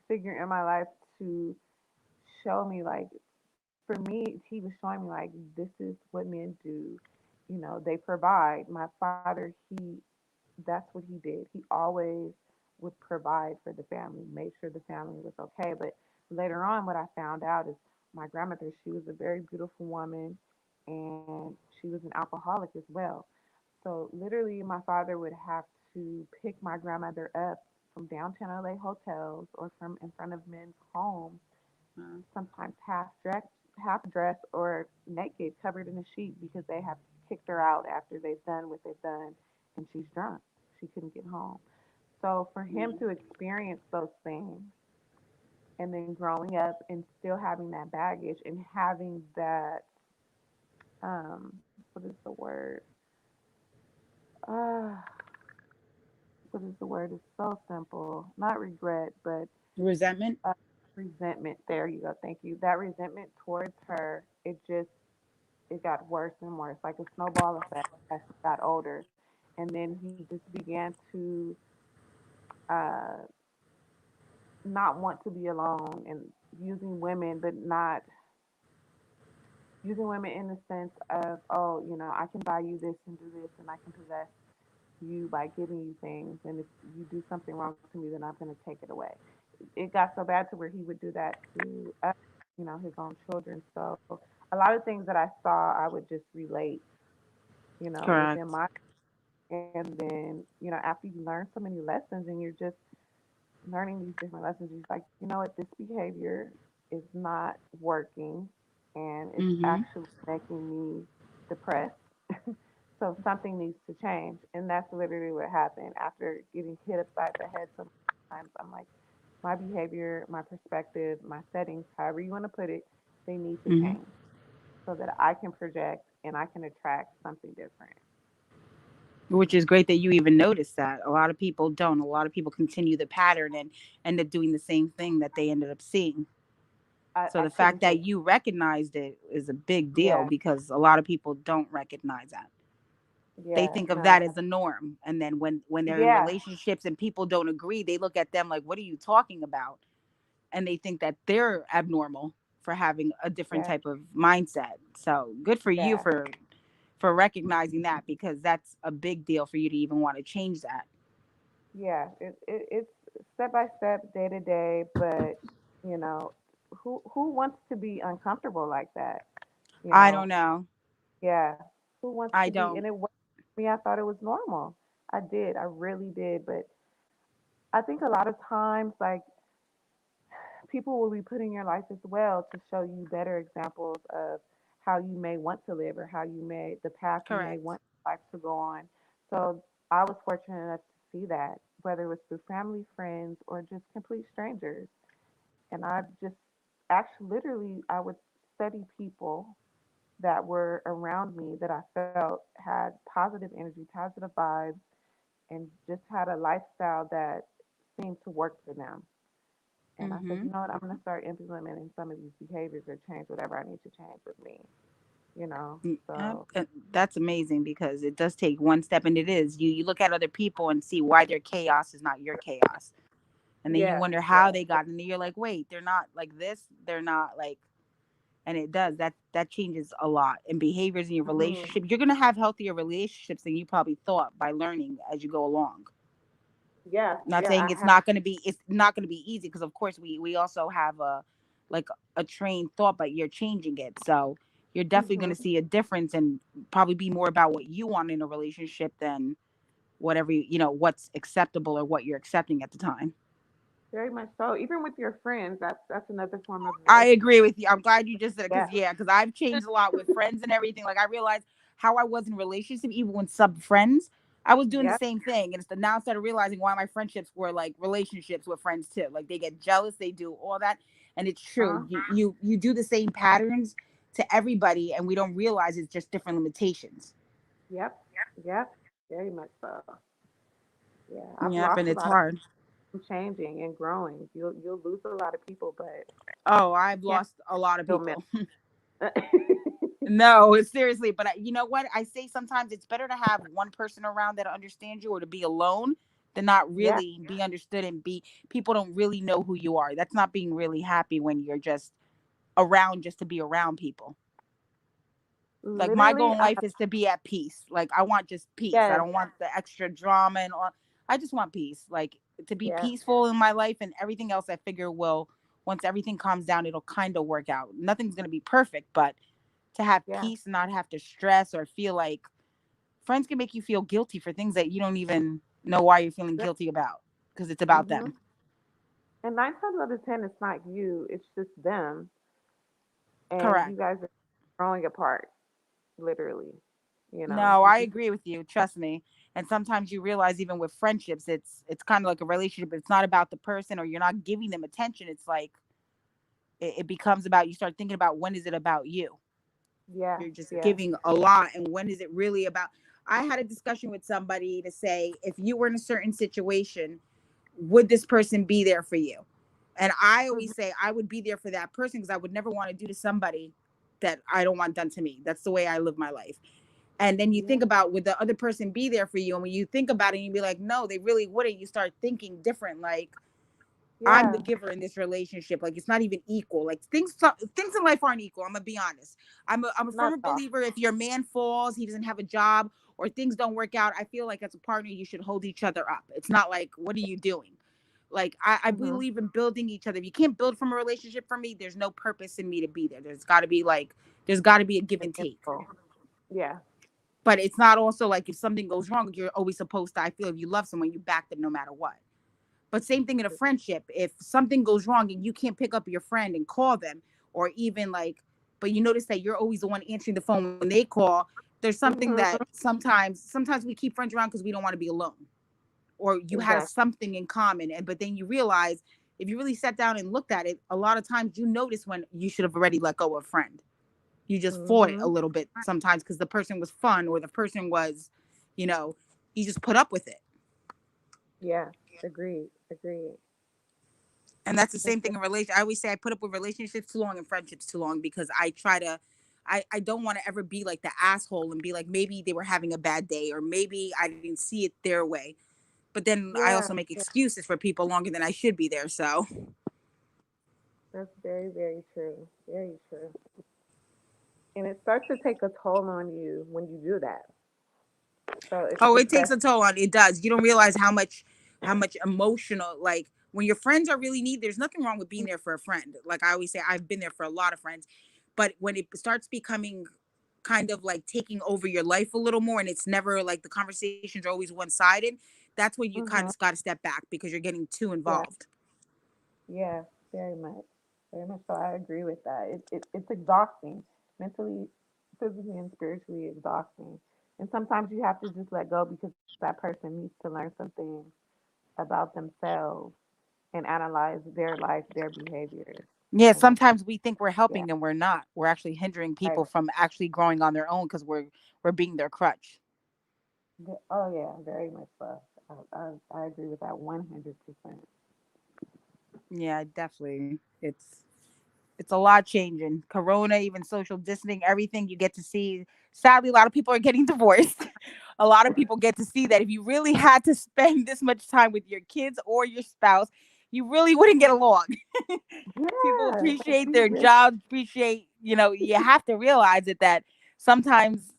figure in my life to show me like for me, he was showing me like this is what men do. They provide. My father, that's what he did. He always would provide for the family, made sure the family was okay. But later on, what I found out is my grandmother, she was a very beautiful woman and she was an alcoholic as well. So literally, my father would have to pick my grandmother up from downtown LA hotels or from in front of men's homes, sometimes half dressed or naked, covered in a sheet because they have kicked her out after they've done what they've done, and she's drunk. She couldn't get home. So for him to experience those things and then growing up and still having that baggage and having that what is the word? Uh, what is the word? It's so simple. Not regret, but Resentment. uh, resentment. There you go. Thank you. That resentment towards her, it got worse and worse, like a snowball effect as he got older. And then he just began to uh, not want to be alone and using women, but not using women in the sense of, oh, I can buy you this and do this, and I can possess you by giving you things. And if you do something wrong to me, then I'm going to take it away. It got so bad to where he would do that to us, his own children. So a lot of things that I saw, I would just relate, within Correct. my. And then, after you learn so many lessons and you're just learning these different lessons. He's like, you know what, this behavior is not working, and it's Mm-hmm. actually making me depressed. So something needs to change, and that's literally what happened after getting hit upside the head so many times. I'm like, my behavior, my perspective, my settings, however you want to put it, they need to Mm-hmm. change so that I can project and I can attract something different. Which is great that you even noticed that. A lot of people don't. A lot of people continue the pattern and end up doing the same thing that they ended up seeing. So I the fact couldn't that take, you recognized it is a big deal yeah, because a lot of people don't recognize that. They yeah, think of no, that as the norm, and then when they're in yeah, relationships and people don't agree, they look at them like, "What are you talking about?" And they think that they're abnormal for having a different yeah, type of mindset. So good for you yeah. for recognizing that, because that's a big deal for you to even want to change that. Yeah, it's step by step, day to day, but you know, who wants to be uncomfortable like that? You I don't know, know. yeah, who wants I to be? And don't. it was me. I thought it was normal. I did. I really did. But I think a lot of times, like people will be put in your life as well to show you better examples of how you may want to live or how you may the path you may Correct. want life to go on. So I was fortunate enough to see that, whether it was through family, friends, or just complete strangers. And I just actually literally I would study people that were around me that I felt had positive energy, positive vibes, and just had a lifestyle that seemed to work for them. And I said, Mm-hmm. you know what, I'm going to start implementing some of these behaviors or change whatever I need to change with me, you know? So, That's amazing because it does take one step, and it is you look at other people and see why their chaos is not your chaos, and then you yeah, wonder how yeah. they got, and then you're like, wait, they're not like this, they're not like, and it does that changes a lot in behaviors in your Hmm. relationship. You're gonna have healthier relationships than you probably thought by learning as you go along. Yeah, Not yeah, saying I have. it's not gonna be easy, because of course we also have a like a trained thought, but you're changing it. So you're definitely Hmm. gonna see a difference and probably be more about what you want in a relationship than whatever what's acceptable or what you're accepting at the time. Very much so. Even with your friends, that's another form of I relationship. agree with you. I'm glad you just said it, Yeah, because yeah, because I've changed a lot with friends and everything. Like I realized how I was in relationship, even with sub friends. I was doing the yep, same thing, and it's the now I started realizing why my friendships were like relationships with friends too. Like they get jealous, they do all that, and it's true. huh? You do the same patterns to everybody, and we don't realize it's just different limitations. Yep, yep, very much so. Yeah, I've Yep, lost and a it's lot of hard. people changing and growing. You'll lose a lot of people, but Oh, you I've can't lost a lot of still miss. people. No, it's seriously, but you know what? I say sometimes it's better to have one person around that understands you, or to be alone than not Yeah, really be understood and be people don't really know who you are. That's not being really happy when you're just around just to be around people. Like my literally, goal in life is to be at peace. Like I want just peace. I yes, don't want the extra drama and all. I just want peace. Like to be yeah, peaceful in my life, and everything else I figure will, once everything calms down, it'll kind of work out. Nothing's going to be perfect, but to have yeah. peace and not have to stress or feel like friends can make you feel guilty for things that you don't even know why you're feeling guilty about, because it's about Mm-hmm. them. And nine times out of ten, it's not you; it's just them, and you Correct. guys are growing apart, literally. You know, No, you I just agree with you. Trust me. And sometimes you realize even with friendships, it's kind of like a relationship. It's not about the person, or you're not giving them attention. It's like it becomes about, you start thinking about, when is it about you? yeah, You're just yeah. giving a lot, and when is it really about? I had a discussion with somebody to say, if you were in a certain situation, would this person be there for you? And I Hmm. always say I would be there for that person, because I would never want to do to somebody that I don't want done to me. That's the way I live my life. And then you Yeah, think about, would the other person be there for you? And when you think about it, you be like, no, they really wouldn't. You start thinking different. Like, I'm the yeah. giver in this relationship. Like, it's not even equal. Like, things in life aren't equal. I'm gonna be honest. I'm a Not firm at all. believer. If your man falls, he doesn't have a job, or things don't work out, I feel like as a partner, you should hold each other up. It's not like, what are you doing? Like, I Hmm. believe in building each other. If you can't build from a relationship, for me, there's no purpose in me to be there. There's got to be a give and take. Yeah, But it's not also like, if something goes wrong, you're always supposed to. I feel if you love someone, you back them no matter what. But same thing in a friendship. If something goes wrong and you can't pick up your friend and call them, or even like, but you notice that you're always the one answering the phone when they call, there's something Mhm. that sometimes we keep friends around because we don't want to be alone, or you had Exactly. something in common, and but then you realize if you really sat down and looked at it, a lot of times you notice when you should have already let go of a friend. You just fought it a Mhm. little bit sometimes because the person was fun or the person was, you know, you just put up with it. Yeah. Agreed. Agreed. And that's the It's same thing in relation. I always say I put up with relationships too long and friendships too long because I try to, I don't want to ever be like the asshole and be like maybe they were having a bad day or maybe I didn't see it their way. But then I also yeah. make excuses for people longer than I should be there. So That's very, very true. Very true. And it starts to take a toll on you when you do that. So oh, it's it takes best. a toll on it does. You don't realize how much emotional like when your friends are really need. There's nothing wrong with being there for a friend. Like I always say, I've been there for a lot of friends, but when it starts becoming kind of like taking over your life a little more, and it's never like the conversations are always one sided. That's when you kind of Mhm. got to step back because you're getting too Yeah. involved. Yeah. Very much. Very much so. I agree with that. It's exhausting, mentally, physically, and spiritually exhausting. And sometimes you have to just let go because that person needs to learn some things about themselves and analyze their life, their behaviors. Yeah, And sometimes we think we're yeah, helping and we're not. We're actually hindering right. people from actually growing on their own because we're being their crutch. Oh yeah, very much so. I agree with that 100%. Yeah, definitely. It's a lot changing. Corona, even social distancing, everything you get to see. Sadly, a lot of people are getting divorced. A lot of people get to see that if you really had to spend this much time with your kids or your spouse, you really wouldn't get along. People Yeah, like appreciate you their really. jobs, appreciate, you have to realize it that sometimes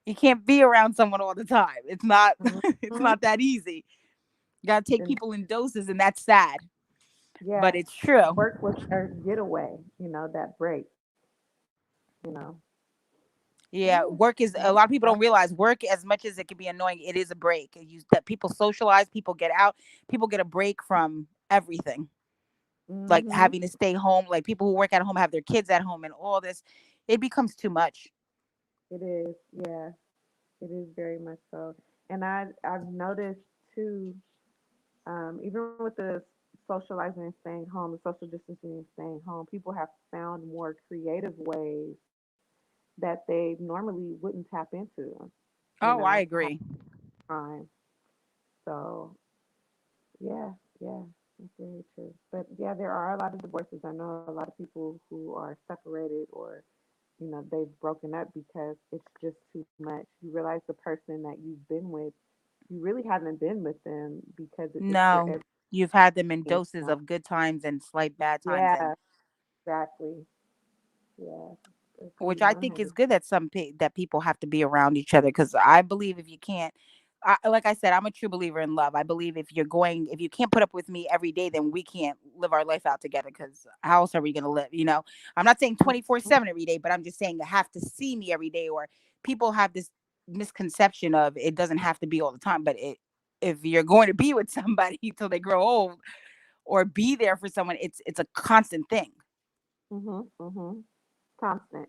you can't be around someone all the time. It's not it's Mhm. not that easy. You gotta take And people in doses, and that's sad. But yeah, it's true. work was their getaway. That break. You know. But Yeah, yeah, work is nice a lot of people stuff. don't realize work as much as it can be annoying, it is a break. You that people socialize, people get out, people get a break from everything. Like Mhm. having to stay home, like people who work at home have their kids at home and all this. It becomes too much. It is. Yeah, it is very much so. And I've noticed too, even with the socializing and staying home, the social distancing and staying home, people have found more creative ways that they normally wouldn't tap into, Oh, I to have agree. time. So yeah, yeah, that's very true. But yeah, there are a lot of divorces. I know a lot of people who are separated or they've broken up because it's just too much. You realize the person that you've been with, you really haven't been with them because it's your No, you've had them in doses of good times and slight bad times, Yeah, and exactly. Yeah, agree which I think 100. is good that that people have to be around each other because I believe if you can't, like I said, I'm a true believer in love. I believe if you can't put up with me every day, then we can't live our life out together because how else are we going to live? I'm not saying Mhm. 24/7 every day, but I'm just saying you have to see me every day. Or people have this misconception of it doesn't have to be all the time, but if you're going to be with somebody till they grow old or be there for someone, it's a constant thing. Mhm. Mhm. Constant.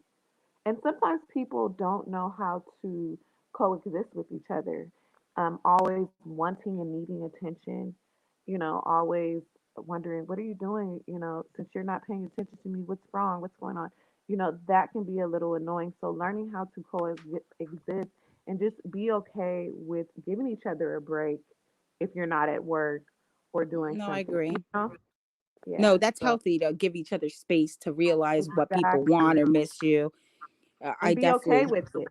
And sometimes people don't know how to coexist with each other. Always wanting and needing attention, always wondering, what are you doing? Since you're not paying attention to me, what's wrong? What's going on? That can be a little annoying. So learning how to coexist and just be okay with giving each other a break if you're not at work or doing No, I something, agree. Yeah. No, that's So healthy to give each other space to realize what people exactly. want or miss you. I And be okay definitely, with it.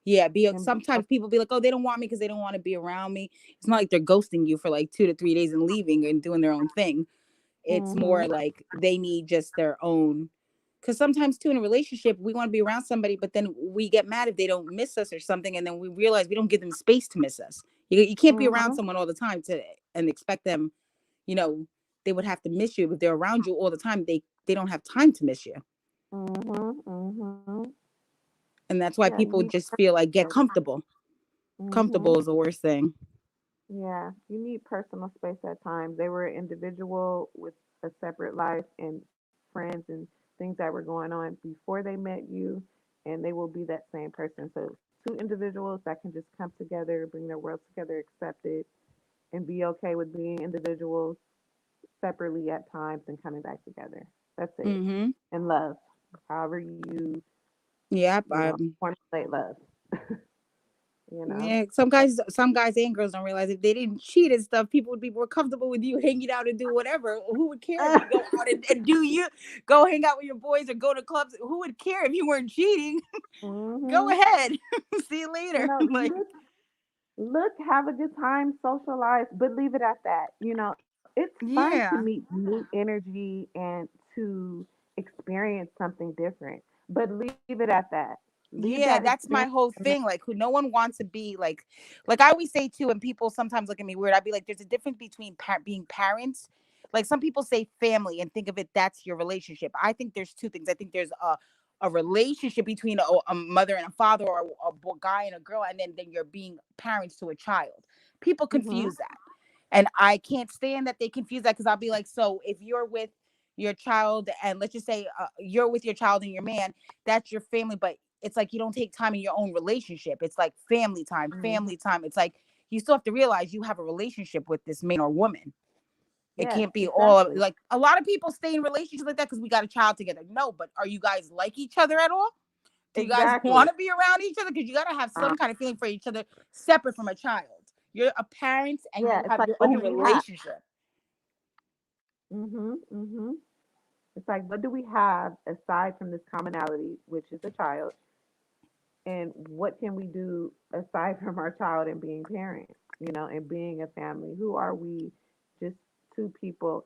yeah. And be Sometimes people be like, oh, they don't want me because they don't want to be around me. It's not like they're ghosting you for like 2 to 3 days and leaving and doing their own thing. It's Mhm. more like they need just their own. Because sometimes too in a relationship, we want to be around somebody, but then we get mad if they don't miss us or something, and then we realize we don't give them space to miss us. You can't be around Mhm. someone all the time to and expect them, you know, they would have to miss you if they're around you all the time. They don't have time to miss you. Mhm. Mhm. And that's why Yeah, you people need just feel like get to. comfortable. Mhm. Comfortable is the worst thing. Yeah, you need personal space at times. They were an individual with a separate life and friends and things that were going on before they met you, and they will be that same person. So, two individuals that can just come together, bring their worlds together, accept it, and be okay with being individuals separately at times and coming back together. That's it. Mm-hmm. And love, however you, Yep. formulate love, you know? Yeah, some guys and girls don't realize if they didn't cheat and stuff, people would be more comfortable with you hanging out and do whatever. Who would care if you go out and do you go hang out with your boys or go to clubs? Who would care if you weren't cheating? Go hmm ahead. See you You later. know, Like, look, have a good time, socialize, but leave it at that. It's fun to meet yeah. new energy and to experience something different, but leave it at that. Leave that Yeah, that's experience. my whole thing. Like, who no one wants to be like I always say too, and people sometimes look at me weird. I'd be like, there's a difference between being parents. Like some people say family and think of it that's your relationship. I think there's two things. I think there's a relationship between a mother and a father, or a guy and a girl, and then you're being parents to a child. People Hmm. confuse that. And I can't stand that they confuse that because I'll be like, so if you're with your child, and let's just say you're with your child and your man, that's your family, but it's like you don't take time in your own relationship. It's like family time, Hmm. family time. It's like you still have to realize you have a relationship with this man or woman. It Yes, can't be all exactly. like a lot of people stay in relationships like that because we got a child together. No, but are you guys like each other at all? Do you guys Exactly. want to be around each other? Because you got to have some kind of feeling for each other separate from a child. You're a parent and Yeah, you it's have like, your what do own we have? relationship. Hmm. It's like, what do we have aside from this commonality, which is a child? And what can we do aside from our child and being parents, and being a family? Who are we? Just two people.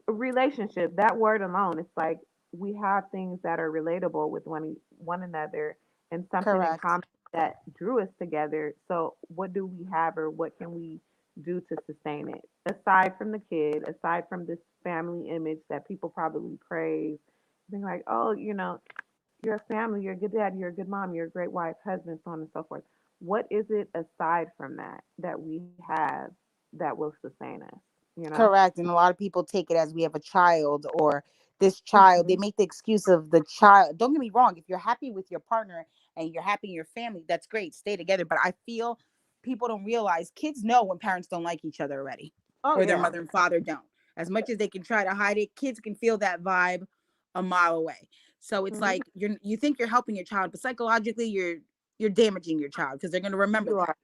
A relationship, that word alone, it's like we have things that are relatable with one another and something in Correct. common that drew us together. So what do we have, or what can we do to sustain it? Aside from the kid, aside from this family image that people probably praise, being like, oh, you're a family, you're a good dad, you're a good mom, you're a great wife, husband, so on and so forth. What is it aside from that we have that will sustain us? You know? Correct. And a lot of people take it as we have a child or this child. Hmm. They make the excuse of the child. Don't get me wrong. If you're happy with your partner and you're happy in your family, that's great. Stay together. But I feel people don't realize kids know when parents don't like each other already Oh or their yeah. mother and father don't. As much as they can try to hide it, kids can feel that vibe a mile away. So it's Hmm. like you think you're helping your child, but psychologically you're damaging your child because they're going to remember You that are.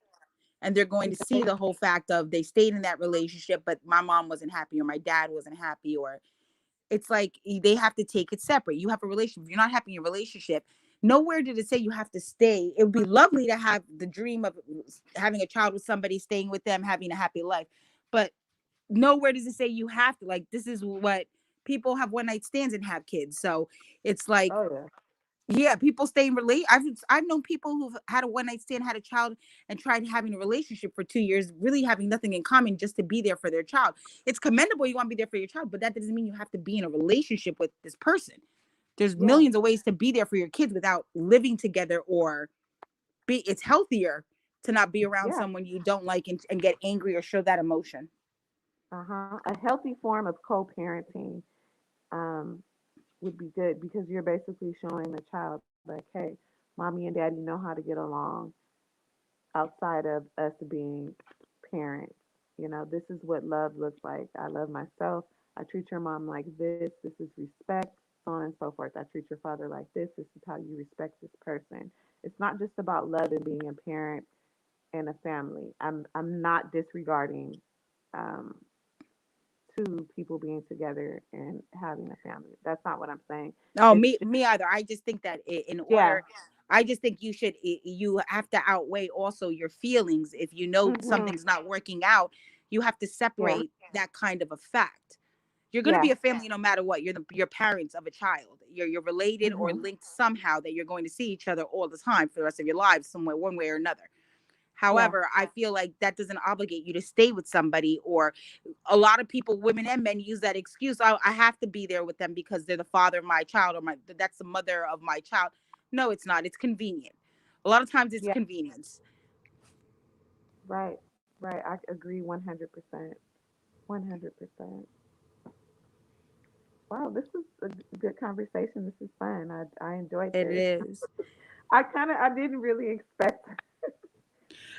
and they're going to They, see the whole fact of they stayed in that relationship but my mom wasn't happy or my dad wasn't happy, or it's like they have to take it separate. You have a relationship, if you're not happy in your relationship, nowhere did it say you have to stay. It would be lovely to have the dream of having a child with somebody, staying with them, having a happy life, but nowhere does it say you have to. Like this is what people have one night stands and have kids, so it's like oh yeah. yeah, people stay in relate. I've known people who've had a one night stand, had a child, and tried having a relationship for 2 years, really having nothing in common, just to be there for their child. It's commendable you want to be there for your child, but that doesn't mean you have to be in a relationship with this person. There's Yeah. millions of ways to be there for your kids without living together or be. It's healthier to not be around Yeah. someone you don't like and get angry or show that emotion. Uh-huh. A healthy form of co-parenting um would be good, because you're basically showing the child like, hey, mommy and daddy know how to get along outside of us being parents. This is what love looks like. I love myself. I treat your mom like this. This is respect, so on and so forth. I treat your father like this. This is how you respect this person. It's not just about love and being a parent and a family. I'm not disregarding um, two people being together and having a family. That's not what I'm saying. Oh, It's me either. I just think that in yeah. order, I just think you have to outweigh also your feelings. If you know Hmm. something's not working out, you have to Yeah. separate that kind of a fact. You're going to Yeah. be a family no matter what. You're parents of a child. You're related or Hmm. linked somehow that you're going to see each other all the time for the rest of your lives, somewhere, one way or another. Yeah. However, I feel like that doesn't obligate you to stay with somebody, or a lot of people, women and men, use that excuse. I have to be there with them because they're the father of my child, or that's the mother of my child. No, it's not. It's convenient. A lot of times it's Yeah. convenience. Right. Right. I agree 100%. 100%. Wow, this is a good conversation. This is fun. I enjoyed It this. is. I didn't really expect to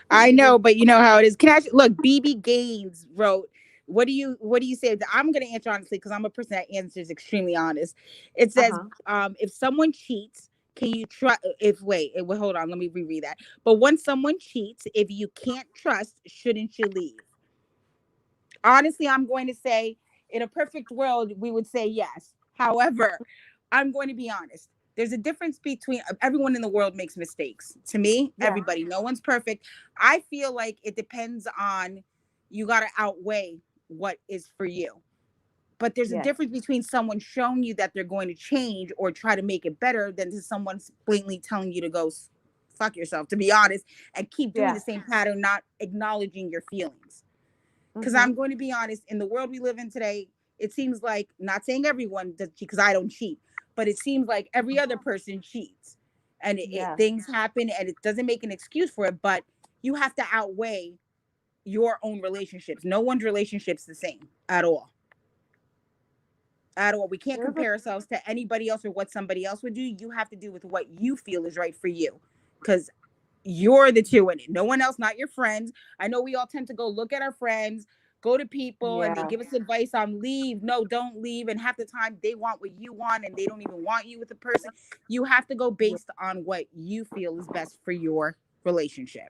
I know, even. but you know how it is. Can I look? BB Gaines wrote. What do you say? I'm gonna answer honestly because I'm a person that answers extremely honest. It Uh says, huh. if someone cheats, can you try? If wait, wait, hold on, let me reread that. But when someone cheats, if you can't trust, shouldn't you leave? Honestly, I'm going to say, in a perfect world, we would say yes. However, I'm going to be honest. There's a difference between everyone in the world makes mistakes. To me, Yeah. everybody, no one's perfect. I feel like it depends on you got to outweigh what is for you. But there's a Yes. difference between someone showing you that they're going to change or try to make it better than to someone blatantly telling you to go fuck yourself, to be honest, and keep doing Yeah. the same pattern, not acknowledging your feelings. Because I'm Mhm. going to be honest, in the world we live in today, it seems like, not saying everyone does, because I don't cheat, but it seems like every Mhm. other person cheats, and Yes. things happen, and it doesn't make an excuse for it. But you have to outweigh your own relationships. No one's relationship's the same at all. At all. We can't There's a compare ourselves to anybody else or what somebody else would do. You have to do with what you feel is right for you. Because you're the two in it. No one else, not your friends. I know we all tend to go look at our friends, go to people, and they yeah. give us advice on leave. No, don't leave. And half the time they want what you want and they don't even want you with the person. You have to go Yeah. based on what you feel is best for your relationship.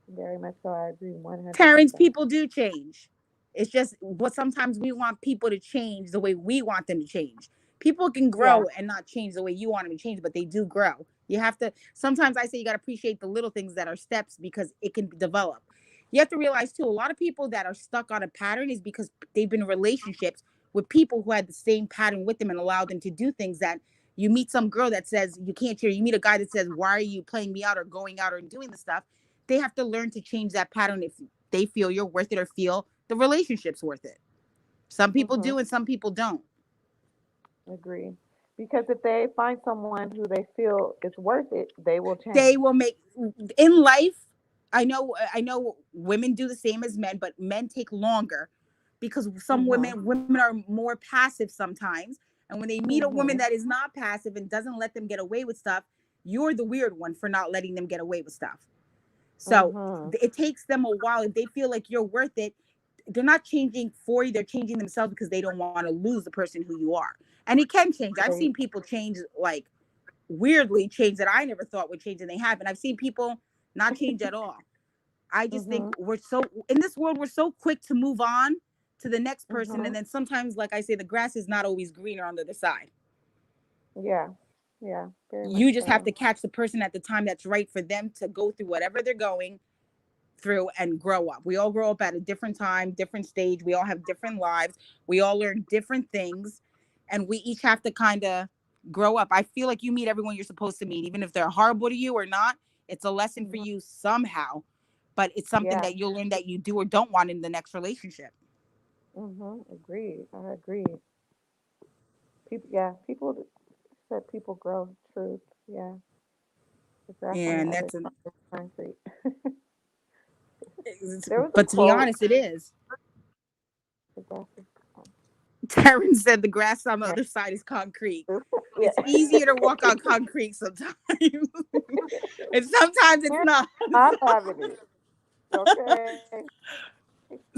Very much so. I agree Terrence, 100%. people do change. It's just what sometimes we want people to change the way we want them to change. People can Yeah. grow and not change the way you want them to change, but they do grow. You have to, sometimes I say you got to appreciate the little things that are steps because it can develop. You have to realize too, a lot of people that are stuck on a pattern is because they've been in relationships with people who had the same pattern with them and allowed them to do things that you meet some girl that says you can't cheer. You meet a guy that says, why are you playing me out or going out or doing the stuff? They have to learn to change that pattern if they feel you're worth it or feel the relationship's worth it. Some people Mhm. do and some people don't. Agree. Because if they find someone who they feel is worth it, they will They change. will make in life. I know women do the same as men, but men take longer because some Mhm. women are more passive sometimes. And when they meet a woman Mhm. that is not passive and doesn't let them get away with stuff, you're the weird one for not letting them get away with stuff. So Mhm. it takes them a while. If they feel like you're worth it, they're not changing for you. They're changing themselves because they don't want to lose the person who you are. And it can change. I've They. seen people change, like weirdly change that I never thought would change, and they have. And I've seen people not change at all. I just think Mhm. we're so in this world, we're so quick to move on to the next person. And Mhm. then sometimes, like I say, the grass is not always greener on the other side. Yeah. Yeah. Very much You just have to so. catch the person at the time that's right for them to go through whatever they're going through and grow up. We all grow up at a different time, different stage. We all have different lives. We all learn different things, and we each have to kind of grow up. I feel like you meet everyone you're supposed to meet, even if they're horrible to you or not. It's a lesson for Mhm. you somehow, but it's something Yeah. that you'll learn that you do or don't want in the next relationship. Mhm. Agreed. I agree. People. Yeah. People said people grow. Truth. Yeah. The grass on the And other that's a, side of concrete. There was a but to be quote. honest, it is. The grass is. Taryn said the grass on the Yeah. other side is concrete. Yeah. It's easier to walk on concrete sometimes. And sometimes it's We're not. not having it. Okay.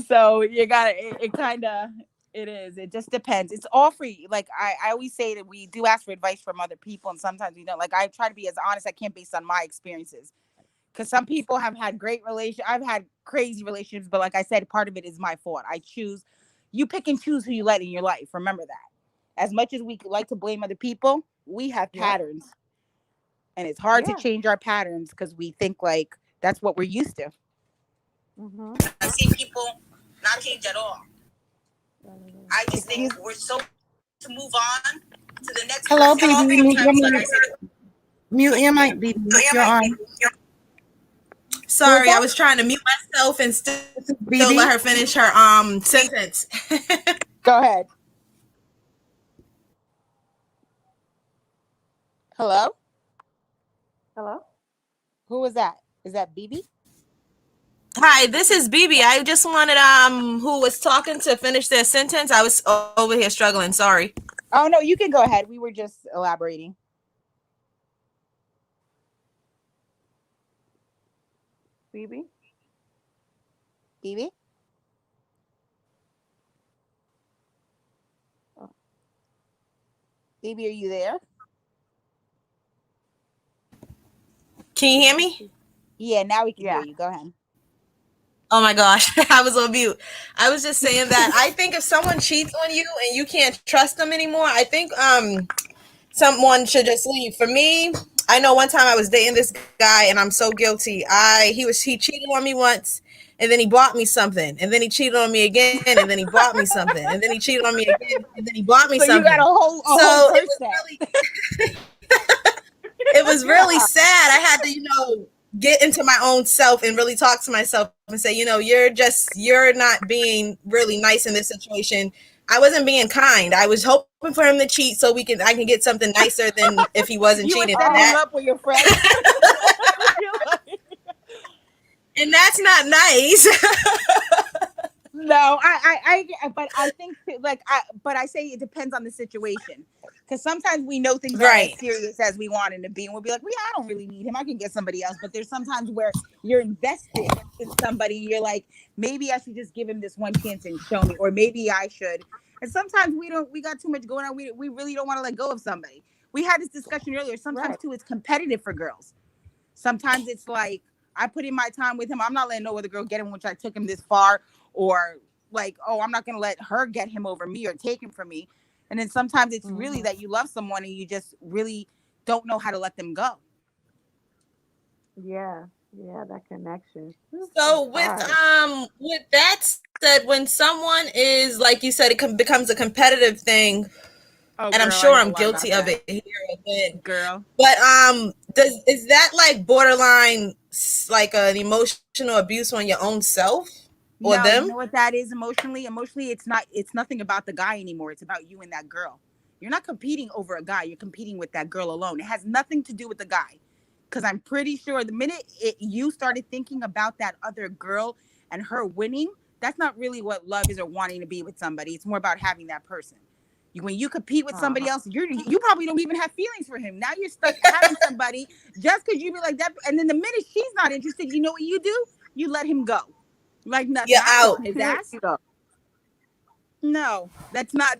So you gotta it kind of it is, it just depends. It's all free. Like I always say that we do ask for advice from other people and sometimes we don't. Like I try to be as honest I can based on my experiences because some people have had great relation, I've had crazy relationships, but like I said, part of it is my fault. I choose, you pick and choose who you let in your life. Remember that. As much as we like to blame other people, we have Yep. patterns, and it's hard to Yeah. change our patterns because we think like that's what we're used to. Mhm. I've seen people not change at all. I just think Excuse. we're so to move on to the next Hello, person. baby. Mute your Sometimes, like I mic. said, Mute your mic, baby. You're on. who is Sorry, I that? was trying to mute myself and This is still let BB. her finish her sentence. Go ahead. Hello? Hello. Who is that? Is that BB? Hi, this is BB. I just wanted who was talking to finish their sentence. I was over here struggling. Sorry. Oh no, you can go ahead. We were just elaborating. Phoebe? Phoebe, Oh, Phoebe, are you there? Can you hear maybe me? she. Yeah, now we can hear Yeah. you. Go ahead. Oh my gosh, I was on mute. I was just saying that I think if someone cheats on you and you can't trust them anymore, I think someone should just leave. For me, I know one time I was dating this guy and I'm so guilty. He cheated on me once and then he bought me something and then he cheated on me again and then he bought me something and then he cheated on me again and then he bought me So you got something. a whole So purse set. it was really sad. I had to, get into my own self and really talk to myself and say, you're not being really nice in this situation. I wasn't being kind. I was hoping for him to cheat so I can get something nicer than if he wasn't You were cheating. setting him Oh, up with your friends. You're like, And that's not nice. no, but I think but I say it depends on the situation. Because sometimes we know things aren't as Right. serious as we want them to be, and we'll be like, "Well, yeah, I don't really need him. I can get somebody else." But there's sometimes where you're invested in somebody, and you're like, "Maybe I should just give him this one chance and show me," or maybe I should. And sometimes we don't. We got too much going on. We really don't want to let go of somebody. We had this discussion earlier. Sometimes right. too, it's competitive for girls. Sometimes it's like I put in my time with him. I'm not letting no other girl get him, which I took him this far, or like, oh, I'm not gonna let her get him over me or take him from me. And then sometimes it's really Hmm. that you love someone and you just really don't know how to let them go. Yeah. Yeah, that connection. Whew, So it's hard. with that said, when someone is like you said, becomes a competitive thing, and Oh, I'm girl, sure I I'm know a lot guilty about of it that. here again. Girl, But does is that like borderline like an emotional abuse on your own self or no, them? you know what that is emotionally? Emotionally, it's not. It's nothing about the guy anymore. It's about you and that girl. You're not competing over a guy. You're competing with that girl alone. It has nothing to do with the guy. Because I'm pretty sure the minute you started thinking about that other girl and her winning, that's not really what love is or wanting to be with somebody. It's more about having that person. When you compete with somebody Uh-huh. else, you probably don't even have feelings for him. Now you're stuck having somebody just because you be like that. And then the minute she's not interested, you know what you do? You let him go like nothing. You're I ain't out. on his Pure ass. ego. No, that's not.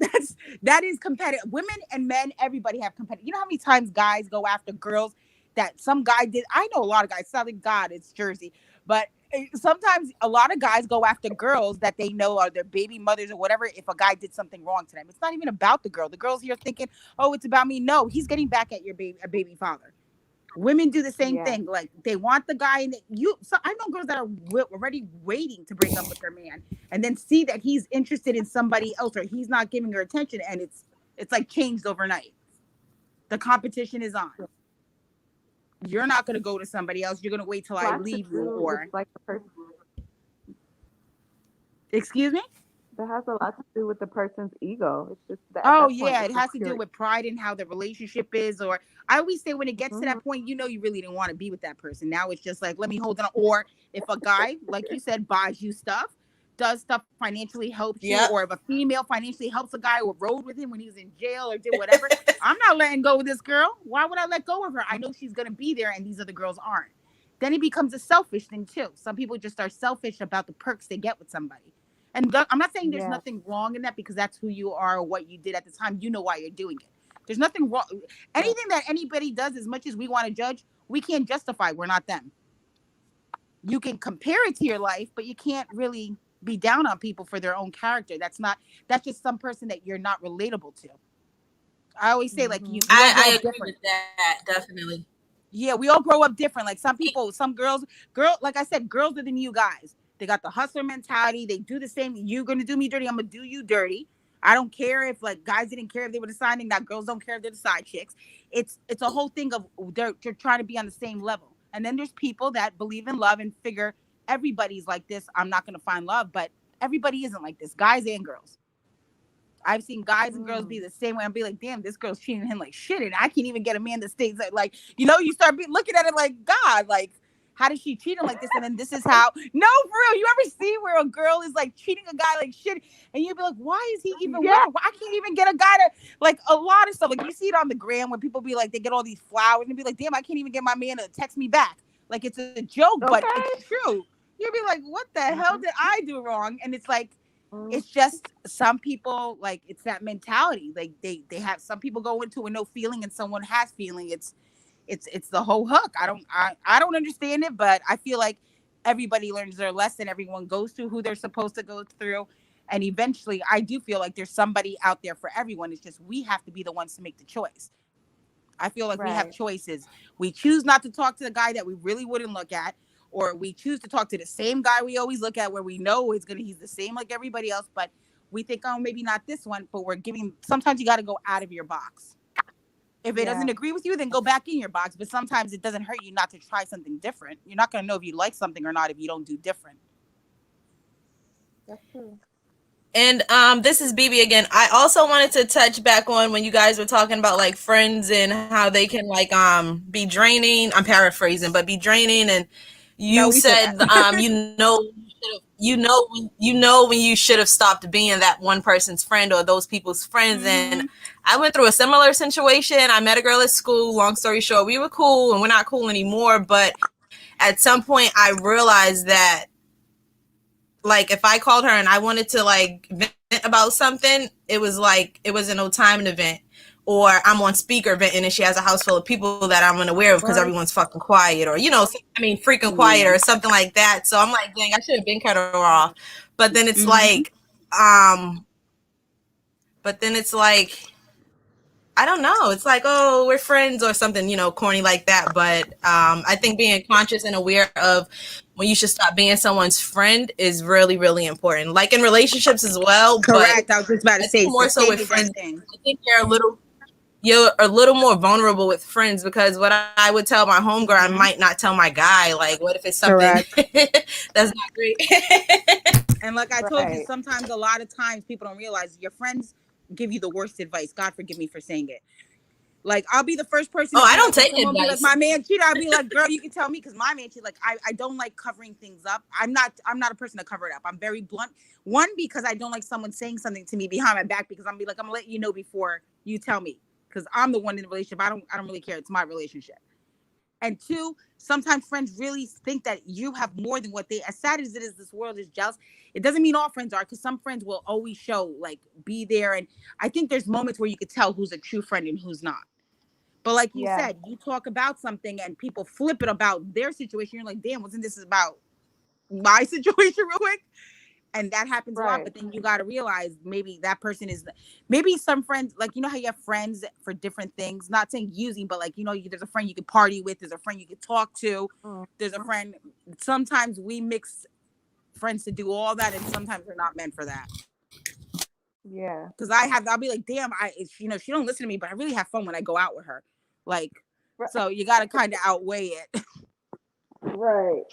That is competitive. Women and men, everybody have competitive. You know how many times guys go after girls that some guy did. I know a lot of guys. Thank God it's Jersey, but sometimes a lot of guys go after girls that they know are their baby mothers or whatever. If a guy did something wrong to them, it's not even about the girl. The girl's here thinking, "Oh, it's about me." No, he's getting back at your baby father. Women do the same Yeah. thing. Like they want the guy, and you. So I know girls that are already waiting to break up with their man, and then see that he's interested in somebody else or he's not giving her attention, and it's like changed overnight. The competition is on. You're not gonna go to somebody else. You're gonna wait till A I lot to leave you, do with or like the person. excuse me. That has a lot to do with the person's ego. It's just that at Oh that point, yeah, it's it just has to do pure. with pride and how the relationship is. Or I always say when it gets to Hmm. that point, you know you really didn't want to be with that person. Now it's just like let me hold on. Or if a guy, like you said, buys you stuff, does stuff financially helps you, Yep. or if a female financially helps a guy or rode with him when he was in jail or did whatever, I'm not letting go of this girl. Why would I let go of her? I know she's gonna be there, and these other girls aren't. Then it becomes a selfish thing too. Some people just are selfish about the perks they get with somebody. And I'm not saying there's Yeah. nothing wrong in that because that's who you are or what you did at the time. You know why you're doing it. There's nothing wrong. Right. Anything that anybody does, as much as we want to judge, we can't justify. We're not them. You can compare it to your life, but you can't really be down on people for their own character. That's not. That's just some person that you're not relatable to. I always say like Hmm. we all grow I up agree with different. that, definitely. Yeah, we all grow up different. Like some people, some girl, like I said, girls are the new guys. They got the hustler mentality. They do the same. You're gonna do me dirty. I'm gonna do you dirty. I don't care if like guys didn't care if they were deciding that girls don't care if they're the side chicks. It's a whole thing of they're trying to be on the same level. And then there's people that believe in love and figure everybody's like this. I'm not gonna find love, but everybody isn't like this, guys and girls. I've seen guys and girls be Mm. the same way and be like, damn, this girl's treating him like shit. And I can't even get a man that stays like, you start looking at it like God, like how does she cheat him like this? And then this is how. No, for real. You ever see where a girl is like cheating a guy like shit, and you'd be like, why is he even with Yeah. her? Why I can't even get a guy to like a lot of stuff. Like you see it on the gram when people be like, they get all these flowers and be like, damn, I can't even get my man to text me back. Like it's a joke, but it's Okay. true. You'd be like, what the hell did I do wrong? And it's like Mm, it's just some people like it's that mentality. Like they have some people go into with no feeling and someone has feeling. It's the whole hook. I don't understand it, but I feel like everybody learns their lesson. Everyone goes through who they're supposed to go through. And eventually I do feel like there's somebody out there for everyone. It's just we have to be the ones to make the choice. I feel like we have right. choices. We choose not to talk to the guy that we really wouldn't look at, or we choose to talk to the same guy we always look at where we know he's the same like everybody else, but we think, oh, maybe not this one, but we're giving sometimes you gotta go out of your box. If it Yeah. doesn't agree with you, then go back in your box. But sometimes it doesn't hurt you not to try something different. You're not gonna know if you like something or not if you don't do different. That's true. And this is BB again. I also wanted to touch back on when you guys were talking about like friends and how they can like be draining. I'm paraphrasing, but be draining. And No, you we said said that. you know when you should have stopped being that one person's friend or those people's friends. And Hmm. I went through a similar situation. I met a girl at school. Long story short, we were cool and we're not cool anymore. But at some point, I realized that like if I called her and I wanted to like vent about something, it was like it wasn't no time in the vent. Or I'm on speaker venting and she has a house full of people that I'm unaware of because What? everyone's fucking quiet, or you know, I mean, freaking quiet Yeah. or something like that. So I'm like, dang, I should have been cut her off. But then it's Hmm. like, um, but then it's like, I don't know. It's like, oh, we're friends or something, you know, corny like that. But I think being conscious and aware of when you should stop being someone's friend is really, really important. Like in relationships as well, but Correct. I was just about to I think say it's the more so same with friends. exact thing. I think you're a little more vulnerable with friends because what I would tell my homegirl, I Hmm. might not tell my guy. Like, what if it's something Correct. that's not great? And like I told you, Right. sometimes a lot of times people don't realize your friends give you the worst advice. God forgive me for saying it. Like I'll be the first person Oh, to I be don't like, when take someone be like, advice. my man cheated, I'll be like, girl, you can tell me because my man cheated. Like I don't like covering things up. I'm not a person to cover it up. I'm very blunt. One, because I don't like someone saying something to me behind my back because I'm be like, I'm gonna let you know before you tell me. Because I'm the one in the relationship. I don't really care. It's my relationship. And two, sometimes friends really think that you have more than what they, as sad as it is, this world is jealous. It doesn't mean all friends are, because some friends will always show, like, be there. And I think there's moments where you could tell who's a true friend and who's not. But like you Yeah. said, you talk about something and people flip it about their situation. You're like, damn, wasn't this about my situation real quick? And that happens a lot. Right. But then you got to realize maybe that person is, maybe some friends, like, you know how you have friends for different things, not saying using, but like, there's a friend you could party with, there's a friend you could talk to, Mm, there's a friend. Sometimes we mix friends to do all that, and sometimes they're not meant for that. yeah. Because I'll be like, damn, she don't listen to me, but I really have fun when I go out with her. Like, Right. so you got to kind of outweigh it. Right.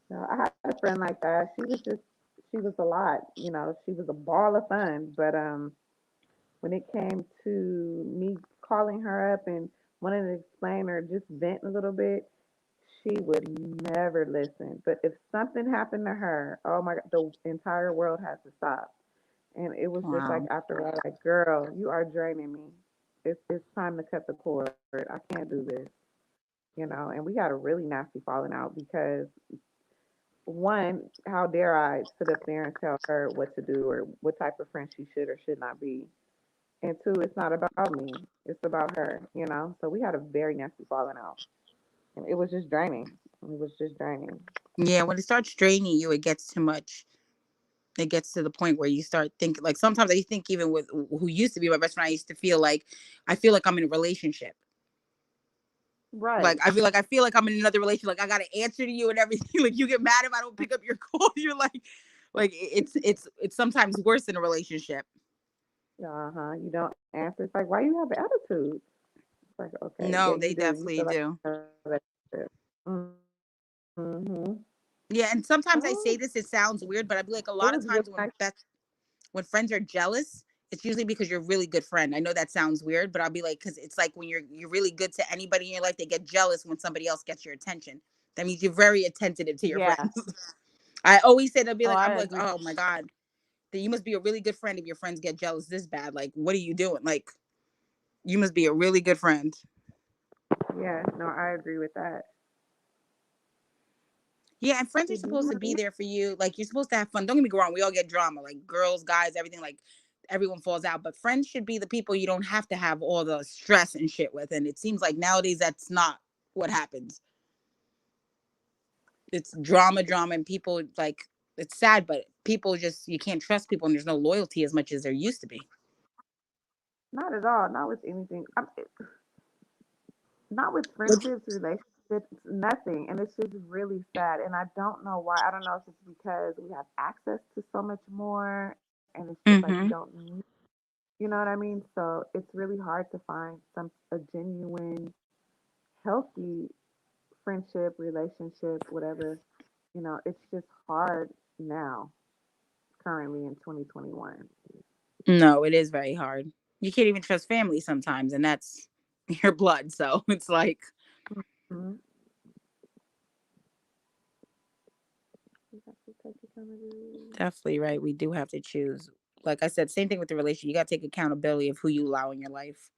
No, I had a friend like that. She was a lot. She was a ball of fun. But when it came to me calling her up and wanting to explain or just vent a little bit, she would never listen. But if something happened to her, oh my God, the entire world has to stop. And it was just like Wow. after a while, like, girl, you are draining me. It's time to cut the cord. I can't do this. And we had a really nasty falling out because one, how dare I sit up there and tell her what to do or what type of friend she should or should not be. And two, it's not about me. It's about her. So we had a very nasty falling out. And it was just draining. It was just draining. Yeah, when it starts draining you, it gets too much. It gets to the point where you start thinking, like, sometimes I think even with who used to be my best friend, I feel like I'm in a relationship. Like Right. I feel like I'm in another relationship. Like I gotta answer to you and everything. Like you get mad if I don't pick up your call. You're like it's sometimes worse in a relationship. Uh-huh. You don't answer. It's like, why you have an attitude? It's like, okay, yeah, No, you they do. You definitely feel like do. you have that shit. Mm-hmm. Yeah, and sometimes I Oh, say this, it sounds weird, but I be like, a it lot was of really times nice. when friends are jealous, It's usually because you're a really good friend. I know that sounds weird, but I'll be like, because it's like when you're really good to anybody in your life, they get jealous when somebody else gets your attention. That means you're very attentive to your Yeah. friends. I always say they'll be Oh, like, I I'm like, agree. oh my god, then you must be a really good friend if your friends get jealous this bad. Like, what are you doing? Like, you must be a really good friend. Yeah, no, I agree with that. Yeah, and friends are So do supposed you to be think? there for you. Like, you're supposed to have fun. Don't get me wrong, we all get drama, like girls, guys, everything. Like, everyone falls out, but friends should be the people you don't have to have all the stress and shit with. And it seems like nowadays that's not what happens. It's drama, drama, and people like it's sad, but people just you can't trust people, and there's no loyalty as much as there used to be. Not at all. Not with anything. Not with But- friendships, relationships, nothing. And it's just really sad. And I don't know why. I don't know if it's because we have access to so much more and it's just like we don't Mhm. need, you know what I mean? So it's really hard to find a genuine, healthy friendship, relationship, whatever. It's just hard now, currently in 2021. No, it is very hard. You can't even trust family sometimes, and that's your blood. So it's like Mhm. We have to take accountability. definitely right. We do have to choose. Like I said, same thing with the relationship. You got to take accountability of who you allow in your life.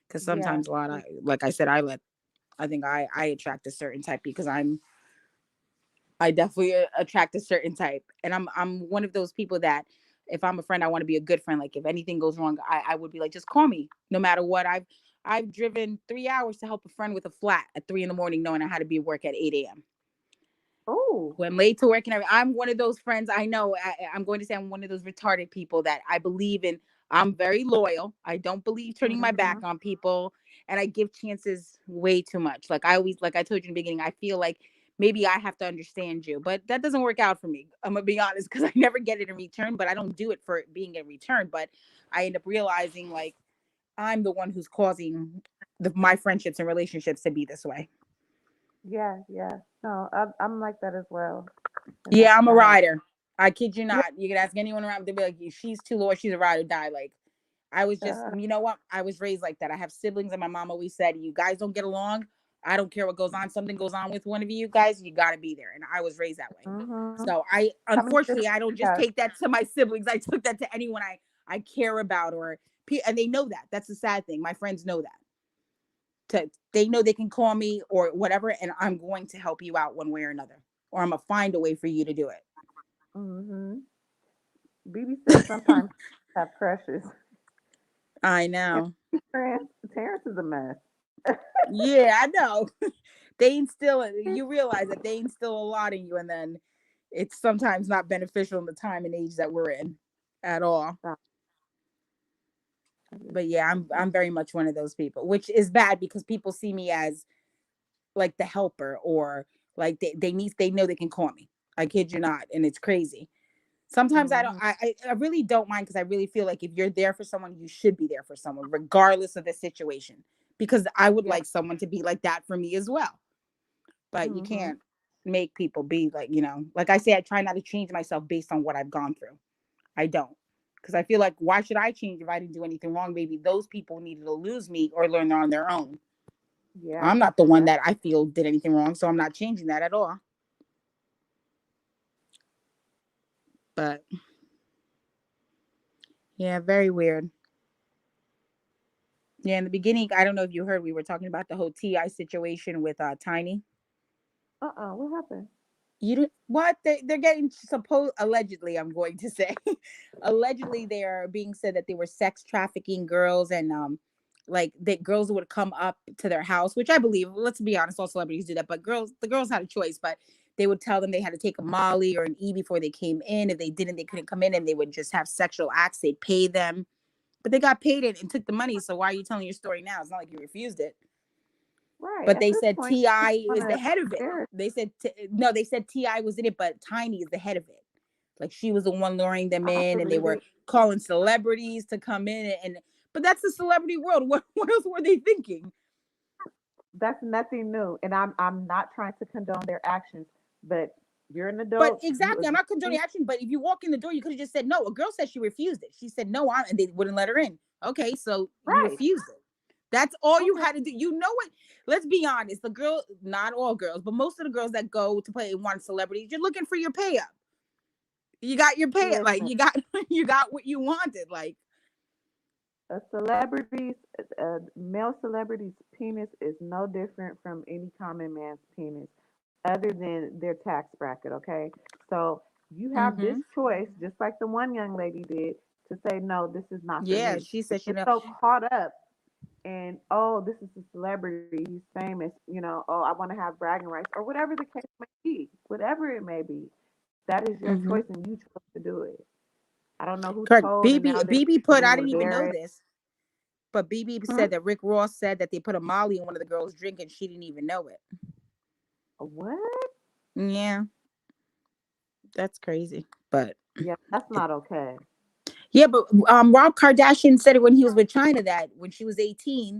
Because Yeah. sometimes a lot, like I said, I think I attract a certain type because I definitely attract a certain type, and I'm one of those people that if I'm a friend, I want to be a good friend. Like if anything goes wrong, I would be like, just call me, no matter what. I've driven 3 hours to help a friend with a flat at 3 in the morning, knowing I had to be at work at 8 a.m. Oh. Went late to work and everything. I'm one of those friends. I know I'm going to say I'm one of those retarded people that I believe in. I'm very loyal. I don't believe turning my back Hmm. on people, and I give chances way too much. Like I always, like I told you in the beginning, I feel like maybe I have to understand you, but that doesn't work out for me. I'm gonna be honest because I never get it in return, but I don't do it for it being in return. But I end up realizing like I'm the one who's causing my friendships and relationships to be this way. Yeah, yeah. No, I'm like that as well, and Yeah, I'm a that helps. rider. I kid you Yeah. not. You could ask anyone around, they'll be like, she's too low, she's a ride or die. Like, I was just, you know what? I was raised like that. I have siblings, and my mom always said, you guys don't get along. I don't care what goes on. Something goes on with one of you guys, you got to be there. And I was raised that way. Hmm. So How many siblings unfortunately, I don't do you just have? take that to my siblings. I took that to anyone I care about and they know that. That's the sad thing. My friends know that. They know they can call me or whatever, and I'm going to help you out one way or another, or I'm gonna find a way for you to do Hmm. BB says it. sometimes have crushes. I And know. Terrence is a mess. Yeah, I know. They instill it. You realize that they instill a lot in you, and then it's sometimes not beneficial in the time and age that we're in at all. Stop. But yeah, I'm very much one of those people, which is bad because people see me as like the helper or like they know they can call me. I kid you not, and it's crazy. Sometimes I don't Hmm. I really don't mind because I really feel like if you're there for someone, you should be there for someone, regardless of the situation. Because I would Yeah. like someone to be like that for me as well. But you Hmm. can't make people be like, like I say, I try not to change myself based on what I've gone through. I don't. Because I feel like why should I change if I didn't do anything wrong? Maybe those people needed to lose me or learn on their own. Yeah. I'm not the one Yeah. that I feel did anything wrong, so I'm not changing that at all. But yeah, very weird. Yeah, in the beginning, I don't know if you heard, we were talking about the whole Ti situation with Tiny. What happened? You didn't what they're getting supposed allegedly. I'm going to say, allegedly they are being said that they were sex trafficking girls and like that girls would come up to their house, which I believe. Let's be honest, all celebrities do that, but the girls had a choice, but they would tell them they had to take a Molly or an E before they came in. If they didn't, they couldn't come in, and they would just have sexual acts. They'd pay them, but they got paid it and took the money. So why are you telling your story now? It's not like you refused it. Right. But At they this said point, Ti you is want the to head of it. embarrass. They said no. They said Ti was in it, but Tiny is the head of it. Like she was the one luring them I don't in, and they believe were it. calling celebrities to come in. And but that's the celebrity world. What else were they thinking? That's nothing new, and I'm not trying to condone their actions, but You're an But adult. You exactly, I'm not condoning agree. action. But if you walk in the door, you could have just said no. A girl said she refused it. She said no, and they wouldn't let her in. Okay, so you Right. refused it. That's all you Okay. had to do. You know what? Let's be honest. The girl, not all girls, but most of the girls that go to play and want celebrities, you're looking for your pay up. You got your pay up. Like Listen, you got you got what you wanted. Like a celebrity's a male celebrity's penis is no different from any common man's penis, other than their tax bracket. Okay, so you have this mm-hmm. choice, just like the one young lady did, to say no, this is not for Yeah, me. she But said she you're know. so caught up in, oh, this is a celebrity, he's famous, oh, I want to have bragging rights, or whatever the case may be, whatever it may be. That is your choice, Mm-hmm. and you chose to do it. I don't know who Correct. told, and now BB they're BB put. I being didn't even know embarrassed. this, but BB Hmm? said that Rick Ross said that they put a Molly in one of the girls' drink and she didn't even know it. What? Yeah, that's crazy. But Yeah, that's it, not okay. yeah, but Rob Kardashian said it when he was with China that when she was 18,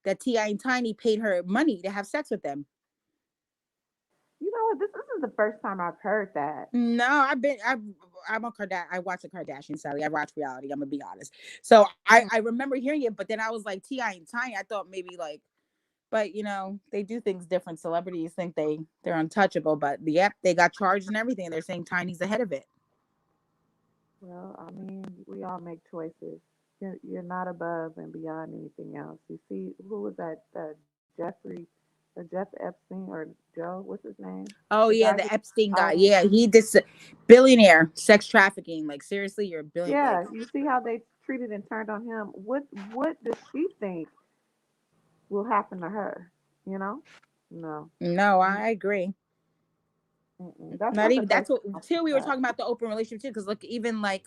that Ti and Tiny paid her money to have sex with them. You know what? This isn't the first time I've heard that. No, I'm a Kardashian. I watch the Kardashian, Sally. I watch reality. I'm gonna be honest. So Mm. I remember hearing it, but then I was like Ti and Tiny. I thought maybe like, but they do things different. Celebrities think they're untouchable, but yep, they got charged and everything. And they're saying Tiny's ahead of it. Well, I mean, we all make choices. You're not above and beyond anything else. You see, who was that? Jeffrey, Jeff Epstein, or Joe? What's his name? Oh The yeah, guy who the Epstein guy. all. Yeah, he did billionaire sex trafficking. Like seriously, you're a billion. Like Yeah, you see how they treated and turned on him. What does she think will happen to her? You know? No. no, Mm, I agree. That's Not not the even that's first what time too. We were I've heard talking about the open relationship too, because look, even like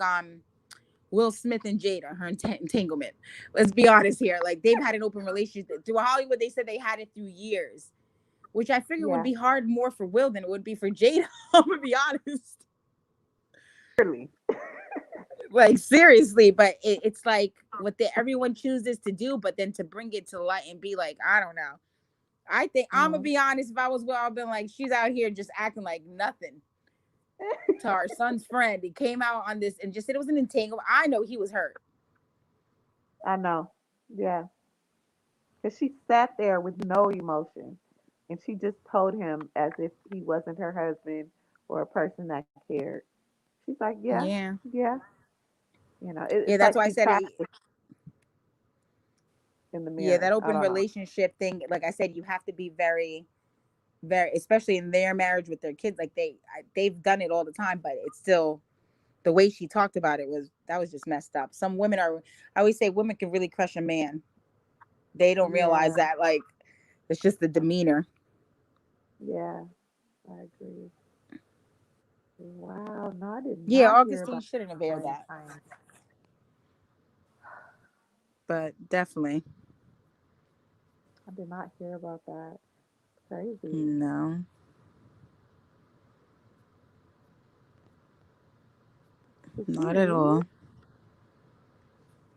Will Smith and Jada, her entanglement. Let's be honest here. Like they've had an open relationship through Hollywood. They said they had it through years, which I that. figure would Yeah, be hard more for Will than it would be for Jada. I'm gonna be honest. clearly. Like seriously, but it's like what everyone chooses to do, but then to bring it to light and be like, I don't know. I think I'm gonna Mm. be honest. If I was Will, I've been like, she's out here just acting like nothing to our son's friend. He came out on this and just said it was an entanglement. I know he was hurt. I know. Yeah, because she sat there with no emotion, and she just told him as if he wasn't her husband or a person that cared. She's like, yeah, Yeah, yeah. yeah. It's That's like why I she said it. practiced in the Yeah, mirror. that I open don't know. relationship thing. Like I said, you have to be very, very, especially in their marriage with their kids. Like they've done it all the time, but it's still the way she talked about it was just messed up. Some women are. I always say women can really crush a man. They don't realize Yeah, that. Like it's just the demeanor. yeah, I agree. Wow, no, I did Yeah, not hear Augustine about shouldn't have aired Italian that, time. but definitely I did not hear about that. Crazy. no, Did she not at leave? all.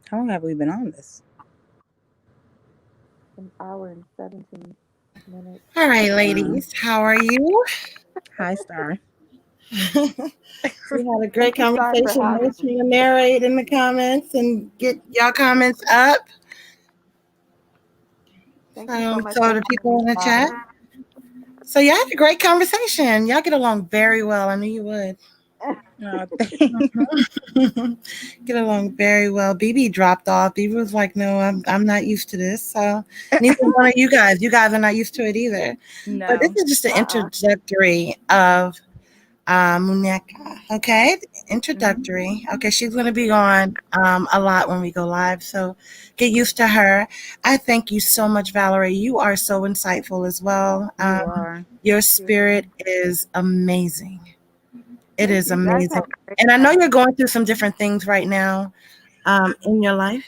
How long have we been on this? An hour and 17 minutes. All right, Wow. ladies, how are you? Hi, Star. We had a Thank great you, Star, for conversation. having Make sure me. you narrate in the comments and get y'all comments up. Thank you so much So for the having people me, in the chat. Star. So y'all had a great conversation. Y'all get along very well. I knew you would. Oh, Get along very well. BB dropped off. BB was like, "No, I'm not used to this." So neither one of you guys. You guys are not used to it either. But this no. is just an Uh-uh. introductory of Muneka. Okay, Hmm. introductory. Okay, she's going to be on a lot when we go live, so get used to her. I thank you so much, Valerie. You are so insightful as well. You are. Your You're spirit is amazing. It Thank is you. You guys amazing, have a great and I know night. you're going through some different things right now in your life.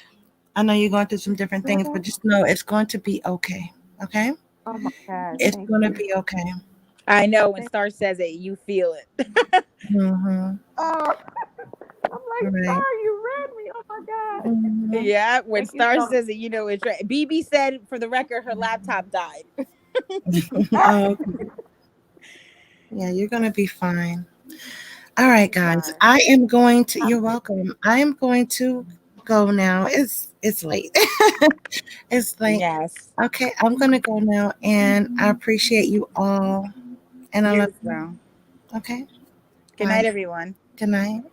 I know you're going through some different Feel things, that? but just know it's going to be okay. Okay, Oh my God. it's Thank going to you. be okay. I know when Thank Star says it, you feel it. Mm-hmm. Oh, I'm All like, right. Star, you read me. Oh my God. Mm-hmm. Yeah, when Thank you Star so says it, you know it's right. BB said for the record her laptop died. much. Oh, Yeah, you're gonna be fine. All right, guys. Sorry. I am going to. You're welcome. I am going to go now. It's late. It's late. Yes. Okay, I'm gonna go now, and I appreciate you all, and I You love as you. well. Okay, Good bye. night, everyone. Good night.